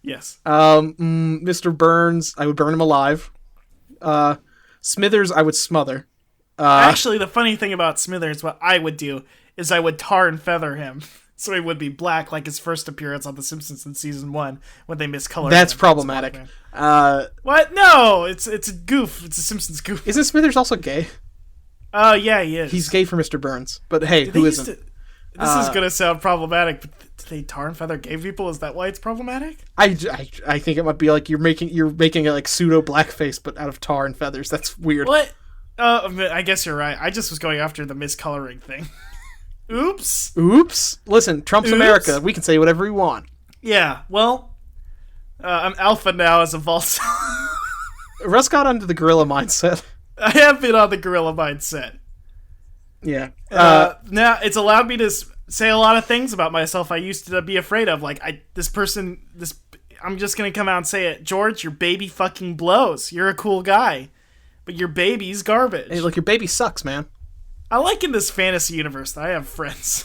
Yes. Mr. Burns, I would burn him alive. Smithers, I would smother. Actually, the funny thing about Smithers, what I would do is I would tar and feather him, so he would be black, like his first appearance on The Simpsons in season 1 when they miscolored. That's him. problematic. What? No, it's a goof. It's a Simpsons goof. Isn't Smithers also gay? Oh yeah, he is. He's gay for Mr. Burns, but hey, who isn't? This is gonna sound problematic, but do they tar and feather gay people? Is that why it's problematic? I think it might be like you're making it like pseudo blackface, but out of tar and feathers. That's weird. What? I guess you're right. I just was going after the miscoloring thing. Oops. Listen, Trump's America. We can say whatever we want. Yeah. Well, I'm alpha now as a Volsa. Russ got onto the gorilla mindset. I have been on the gorilla mindset. Yeah. Now it's allowed me to say a lot of things about myself I used to be afraid of. Like, I'm just gonna come out and say it. George, your baby fucking blows. You're a cool guy, but your baby's garbage. Hey, look, your baby sucks, man. I like in this fantasy universe that I have friends.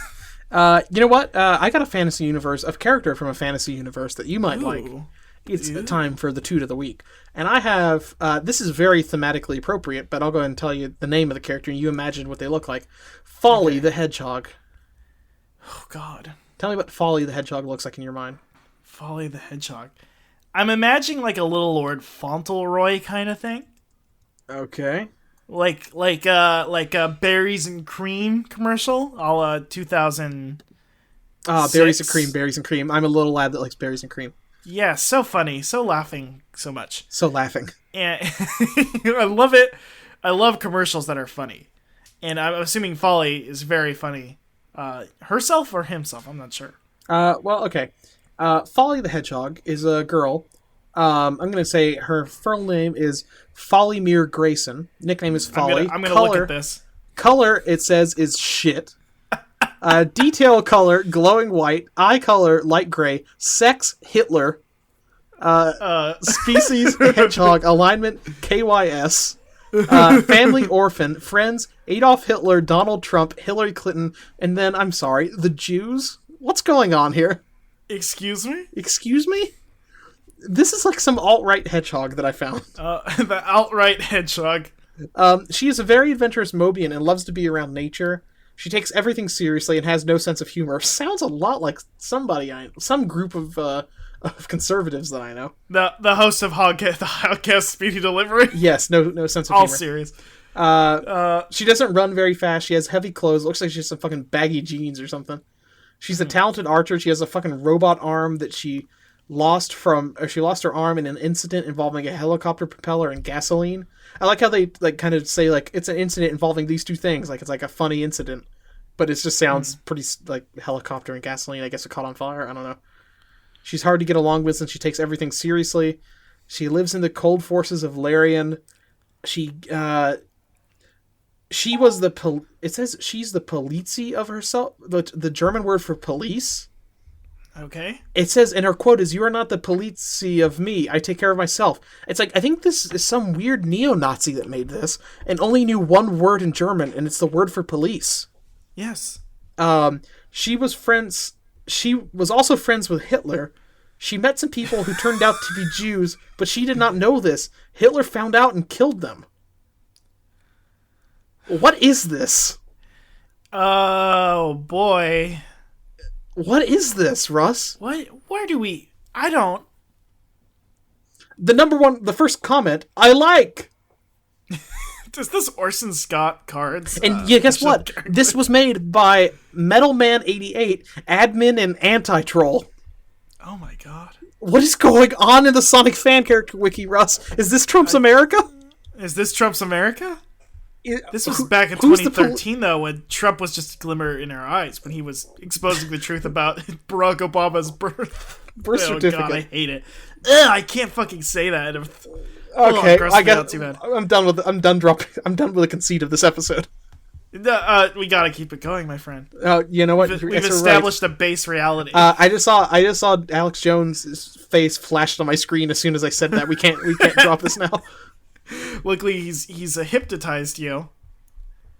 You know what? I got a fantasy universe, a character from a fantasy universe that you might like. It's time for the Tude of the Week. And I have, this is very thematically appropriate, but I'll go ahead and tell you the name of the character and you imagine what they look like. Folly the Hedgehog. Oh, God. Tell me what Folly the Hedgehog looks like in your mind. Folly the Hedgehog. I'm imagining like a Little Lord Fauntleroy kind of thing. Okay. Like a berries and cream commercial, a la 2000. Berries and cream. I'm a little lad that likes berries and cream. Yeah, so funny, so laughing, so much. So laughing. And I love it. I love commercials that are funny. And I'm assuming Folly is very funny. Herself or himself, I'm not sure. Well, okay. Folly the Hedgehog is a girl. I'm going to say her full name is Folly Mere Grayson. Nickname is Folly. I'm going to look at this. Color, it says, is shit. Detail color, glowing white. Eye color, light gray. Sex, Hitler. Species, hedgehog. Alignment, KYS. Family, orphan. Friends, Adolf Hitler, Donald Trump, Hillary Clinton, and then, I'm sorry, the Jews? What's going on here? Excuse me? Excuse me? This is like some alt-right hedgehog that I found. The alt-right hedgehog. She is a very adventurous Mobian and loves to be around nature. She takes everything seriously and has no sense of humor. Sounds a lot like some group of conservatives that I know. The host of the Hogcast Speedy Delivery. Yes, no sense of All humor. serious. She doesn't run very fast. She has heavy clothes. Looks like she has some fucking baggy jeans or something. She's a talented archer. She has a fucking robot arm that she lost her arm in an incident involving a helicopter propeller and gasoline. I like how they like kind of say like it's an incident involving these two things, like it's like a funny incident, but it just sounds pretty like helicopter and gasoline. I guess it caught on fire. I don't know. She's hard to get along with since she takes everything seriously. She lives in the cold forces of Larian. She was it says she's the Polizei of herself, the German word for police. Okay. It says, and her quote is, "You are not the Polizei of me. I take care of myself." It's like, I think this is some weird neo-Nazi that made this and only knew one word in German, and it's the word for police. Yes. She was also friends with Hitler. She met some people who turned out to be Jews, but she did not know this. Hitler found out and killed them. What is this? Oh, boy. What is this, Russ? What? Where do we... I don't... The first comment, I like. Does this Orson Scott cards? And yeah, guess what? This was made by Metalman88, admin and anti-troll. Oh my god. What is going on in the Sonic fan character wiki, Russ? Is this Trump's America? Is this Trump's America? This was back in 2013, though, when Trump was just a glimmer in our eyes, when he was exposing the truth about Barack Obama's birth certificate. God, I hate it. Ugh, I can't fucking say that. Okay, I got. Too bad. I'm done with. I'm done with the conceit of this episode. We gotta keep it going, my friend. You know what? We've established a base reality. I just saw Alex Jones' face flashed on my screen as soon as I said that. We can't drop this now. Luckily, he's hypnotized you.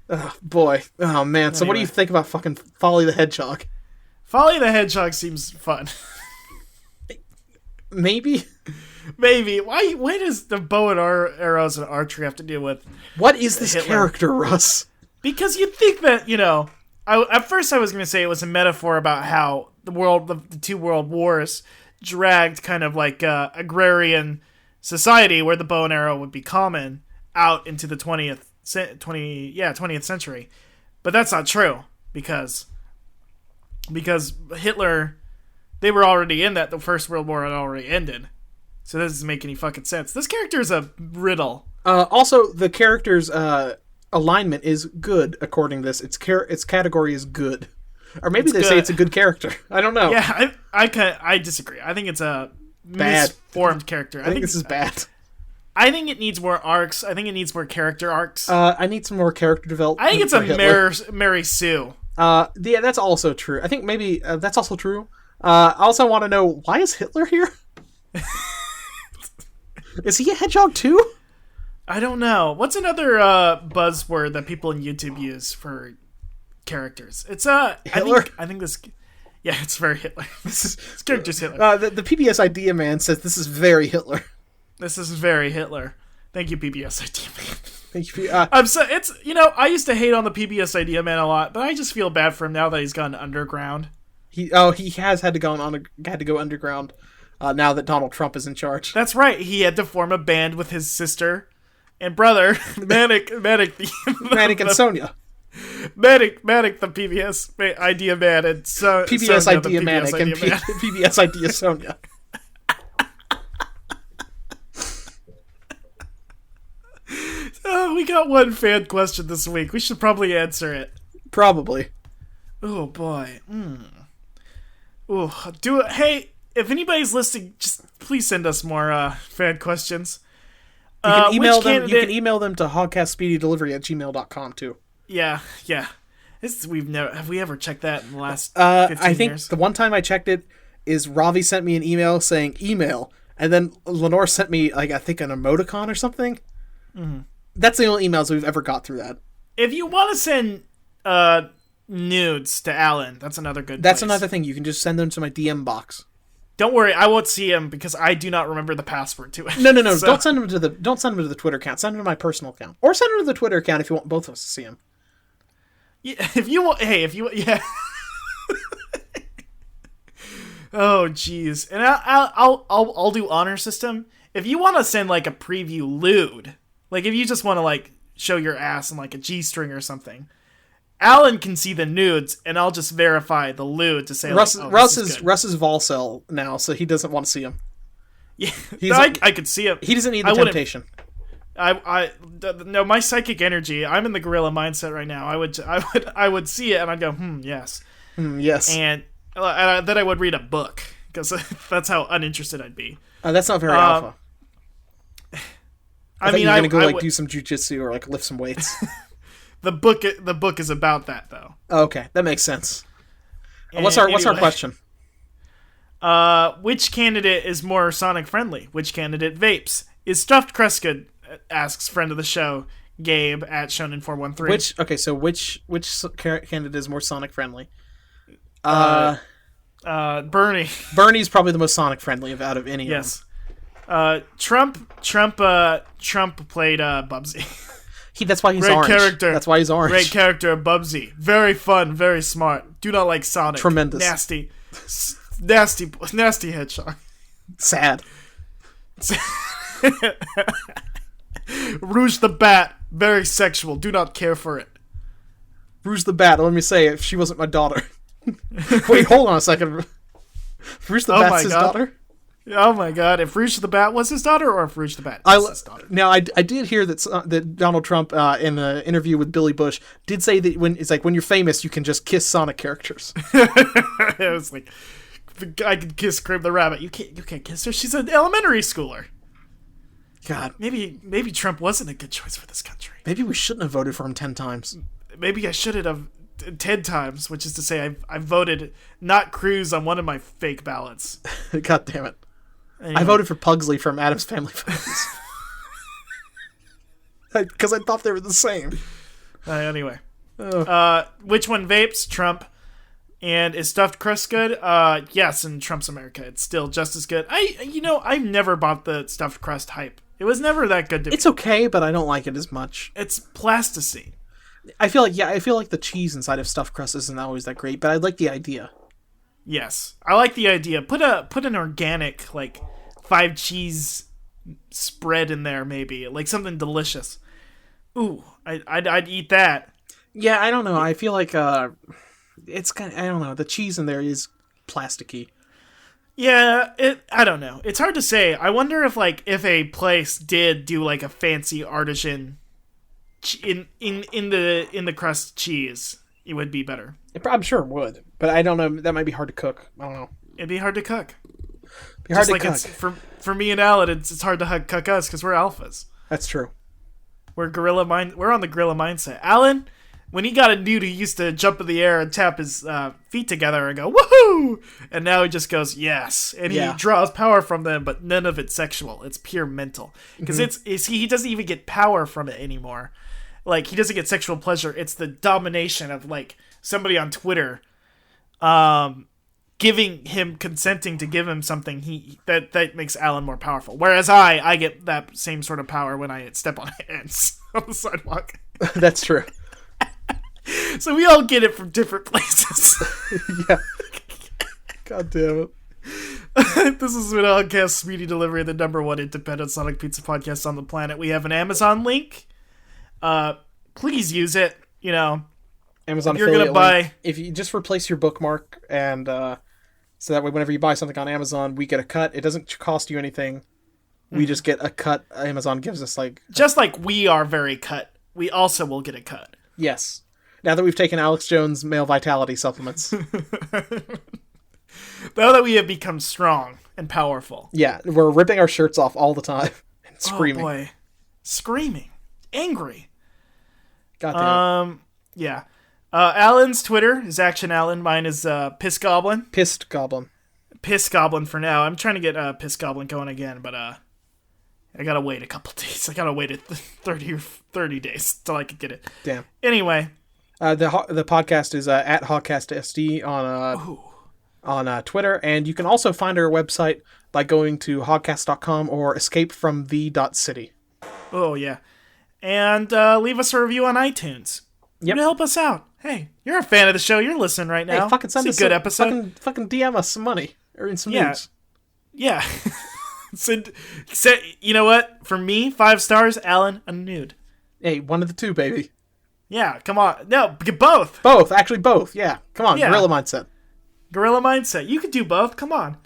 Oh, boy. Oh, man. Anyway. So what do you think about fucking Folly the Hedgehog? Folly the Hedgehog seems fun. Maybe. Why does the bow and arrows and archery have to do with... What is this character, Russ? Because you'd think that, at first I was going to say it was a metaphor about how the two world wars dragged kind of like agrarian society where the bow and arrow would be common out into the 20th century. But that's not true because Hitler, they were already in that. The First World War had already ended. So that doesn't make any fucking sense. This character is a riddle. Also, the character's alignment is good, according to this. Its category is good. Or maybe they say it's a good character. I don't know. Yeah, I disagree. I think it's a bad misformed character. I think this is bad. I think it needs more arcs. I think it needs more character arcs. I need some more character development. I think it's a Mary Sue. Yeah, that's also true. I think maybe that's also true. I also want to know, why is Hitler here? Is he a hedgehog too? I don't know. What's another buzzword that people in YouTube use for characters? It's Hitler. I think this. Yeah, it's very Hitler. This character's Hitler. The PBS Idea Man says this is very Hitler. This is very Hitler. Thank you, PBS Idea Man. Thank you. It's I used to hate on the PBS Idea Man a lot, but I just feel bad for him now that he's gone underground. He has had to go underground. Now that Donald Trump is in charge. That's right. He had to form a band with his sister and brother, Manic and Sonia. Manic, the PBS Idea Man, and PBS Sonia, Idea Manic and PBS Idea Sonia. Oh, we got one fan question this week. We should probably answer it. Probably. Oh boy. Oh, Hey, if anybody's listening, just please send us more fan questions. You can email them. You can email them to hogcastspeedydelivery@gmail.com too. Yeah. Have we ever checked that in the last 15 I think years? The one time I checked it is Ravi sent me an email saying email, and then Lenore sent me I think an emoticon or something. Mm-hmm. That's the only emails we've ever got through that. If you want to send nudes to Alan, that's another good. That's place. another thing. You can just send them to my DM box. Don't worry, I won't see him because I do not remember the password to it. No. So, don't send them to the Twitter account. Send them to my personal account, or send them to the Twitter account if you want both of us to see them. Yeah, if you want, yeah. Oh, jeez, and I'll do honor system. If you want to send like a preview lewd, like if you just want to like show your ass in like a G-string or something, Alan can see the nudes, and I'll just verify the lewd to say Russ is Volcel now, so he doesn't want to see him. Yeah, I could see him. He doesn't need the temptation. No, my psychic energy. I'm in the gorilla mindset right now. I would see it, and I'd go, yes, yes, and then I would read a book, because that's how uninterested I'd be. That's not very alpha. I mean, you're gonna go do some jujitsu or like lift some weights. The book is about that though. Oh, okay, that makes sense. What's our question? Which candidate is more Sonic friendly? Which candidate vapes? Is stuffed crust good? Asks friend of the show Gabe at Shonen413. Which candidate is more Sonic friendly? Bernie. Bernie's probably the most Sonic friendly out of any. Yes. Trump played Bubsy. That's why he's Great orange. Character. That's why he's orange. Great character, Bubsy. Very fun, very smart. Do not like Sonic. Tremendous. Nasty hedgehog. Sad. Rouge the Bat. Very sexual. Do not care for it. Rouge the Bat. Let me say, if she wasn't my daughter. Wait, hold on a second. Rouge the Bat's his daughter? Oh my god! If Rouge the Bat was his daughter, or if Rouge the Bat was his daughter. Now, I did hear that Donald Trump, in an interview with Billy Bush, did say that when you're famous, you can just kiss Sonic characters. It was like, I could kiss Crib the Rabbit. You can't kiss her. She's an elementary schooler. God, maybe Trump wasn't a good choice for this country. Maybe we shouldn't have voted for him 10 times. Maybe I should have 10 times, which is to say, I voted not Cruz on one of my fake ballots. God damn it. Anyway. I voted for Pugsley from Addams Family Photos. Because I thought they were the same. Anyway. Which one vapes? Trump. And is stuffed crust good? Yes, in Trump's America. It's still just as good. I've never bought the stuffed crust hype. It was never that good to me. It's okay, but I don't like it as much. It's plasticine. I feel like the cheese inside of stuffed crust isn't always that great, but I like the idea. Yes, I like the idea. Put an organic, like, 5 cheese spread in there, maybe, like something delicious. Ooh, I'd eat that. Yeah, I don't know. I feel like it's kind of, I don't know. The cheese in there is plasticky. Yeah, I don't know. It's hard to say. I wonder if a place did do like a fancy artisan in the crust cheese, it would be better. I'm sure it would, but I don't know. That might be hard to cook. I don't know. It'd be hard to cook. It's for me and Alan, it's hard to cook us because we're alphas. That's true. We're on the gorilla mindset. Alan, when he got a nude, he used to jump in the air and tap his feet together and go woohoo, and now he just goes yes, and he draws power from them, but none of it's sexual. It's pure mental because he doesn't even get power from it anymore. Like, he doesn't get sexual pleasure. It's the domination of, like, somebody on Twitter giving him, consenting to give him something that makes Alan more powerful. Whereas I get that same sort of power when I step on ants on the sidewalk. That's true. So we all get it from different places. Yeah. God damn it. This has been Hogcast Speedy Delivery, the #1 independent Sonic Pizza podcast on the planet. We have an Amazon link. Please use it. Amazon you're gonna buy link. If you just replace your bookmark, and so that way whenever you buy something on Amazon, we get a cut. It doesn't cost you anything. We just get a cut. Amazon gives us just like we are very cut, we also will get a cut. Yes. Now that we've taken Alex Jones' male vitality supplements. Now that we have become strong and powerful. Yeah, we're ripping our shirts off all the time and screaming. Oh boy. Screaming. Angry. God damn it. Yeah. Alan's Twitter is Action Alan. Mine is Piss Goblin. Pissed Goblin. Piss Goblin for now. I'm trying to get Piss Goblin going again, but I gotta wait a couple days. I gotta wait 30 days till I could get it. Damn. Anyway. The podcast is at HogcastSD on Twitter, and you can also find our website by going to hogcast.com or escapefromthe.city. Oh, yeah. And leave us a review on iTunes. Yep. To help us out. Hey, you're a fan of the show. You're listening right now. Hey, fucking send us a good episode. Fucking DM us some money or some news. Yeah. So, you know what? For me, 5 stars, Alan, a nude. Hey, one of the two, baby. Yeah, come on. No, both. Both. Actually, both. Yeah. Come on. Yeah. Gorilla mindset. Gorilla mindset. You could do both. Come on.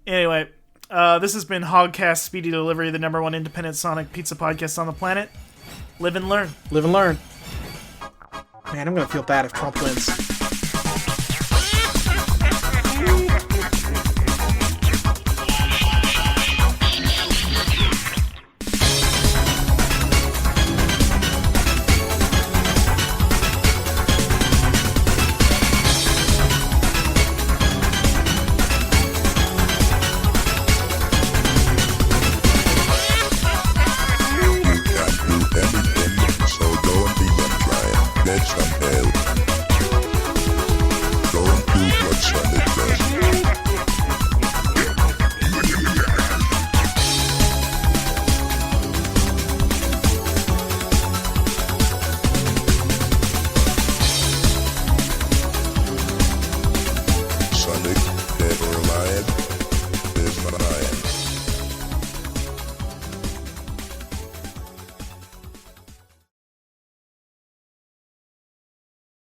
Anyway, this has been Hogcast Speedy Delivery, the #1 independent Sonic Pizza podcast on the planet. Live and learn. Live and learn. Man, I'm going to feel bad if Trump wins. Let's Underground.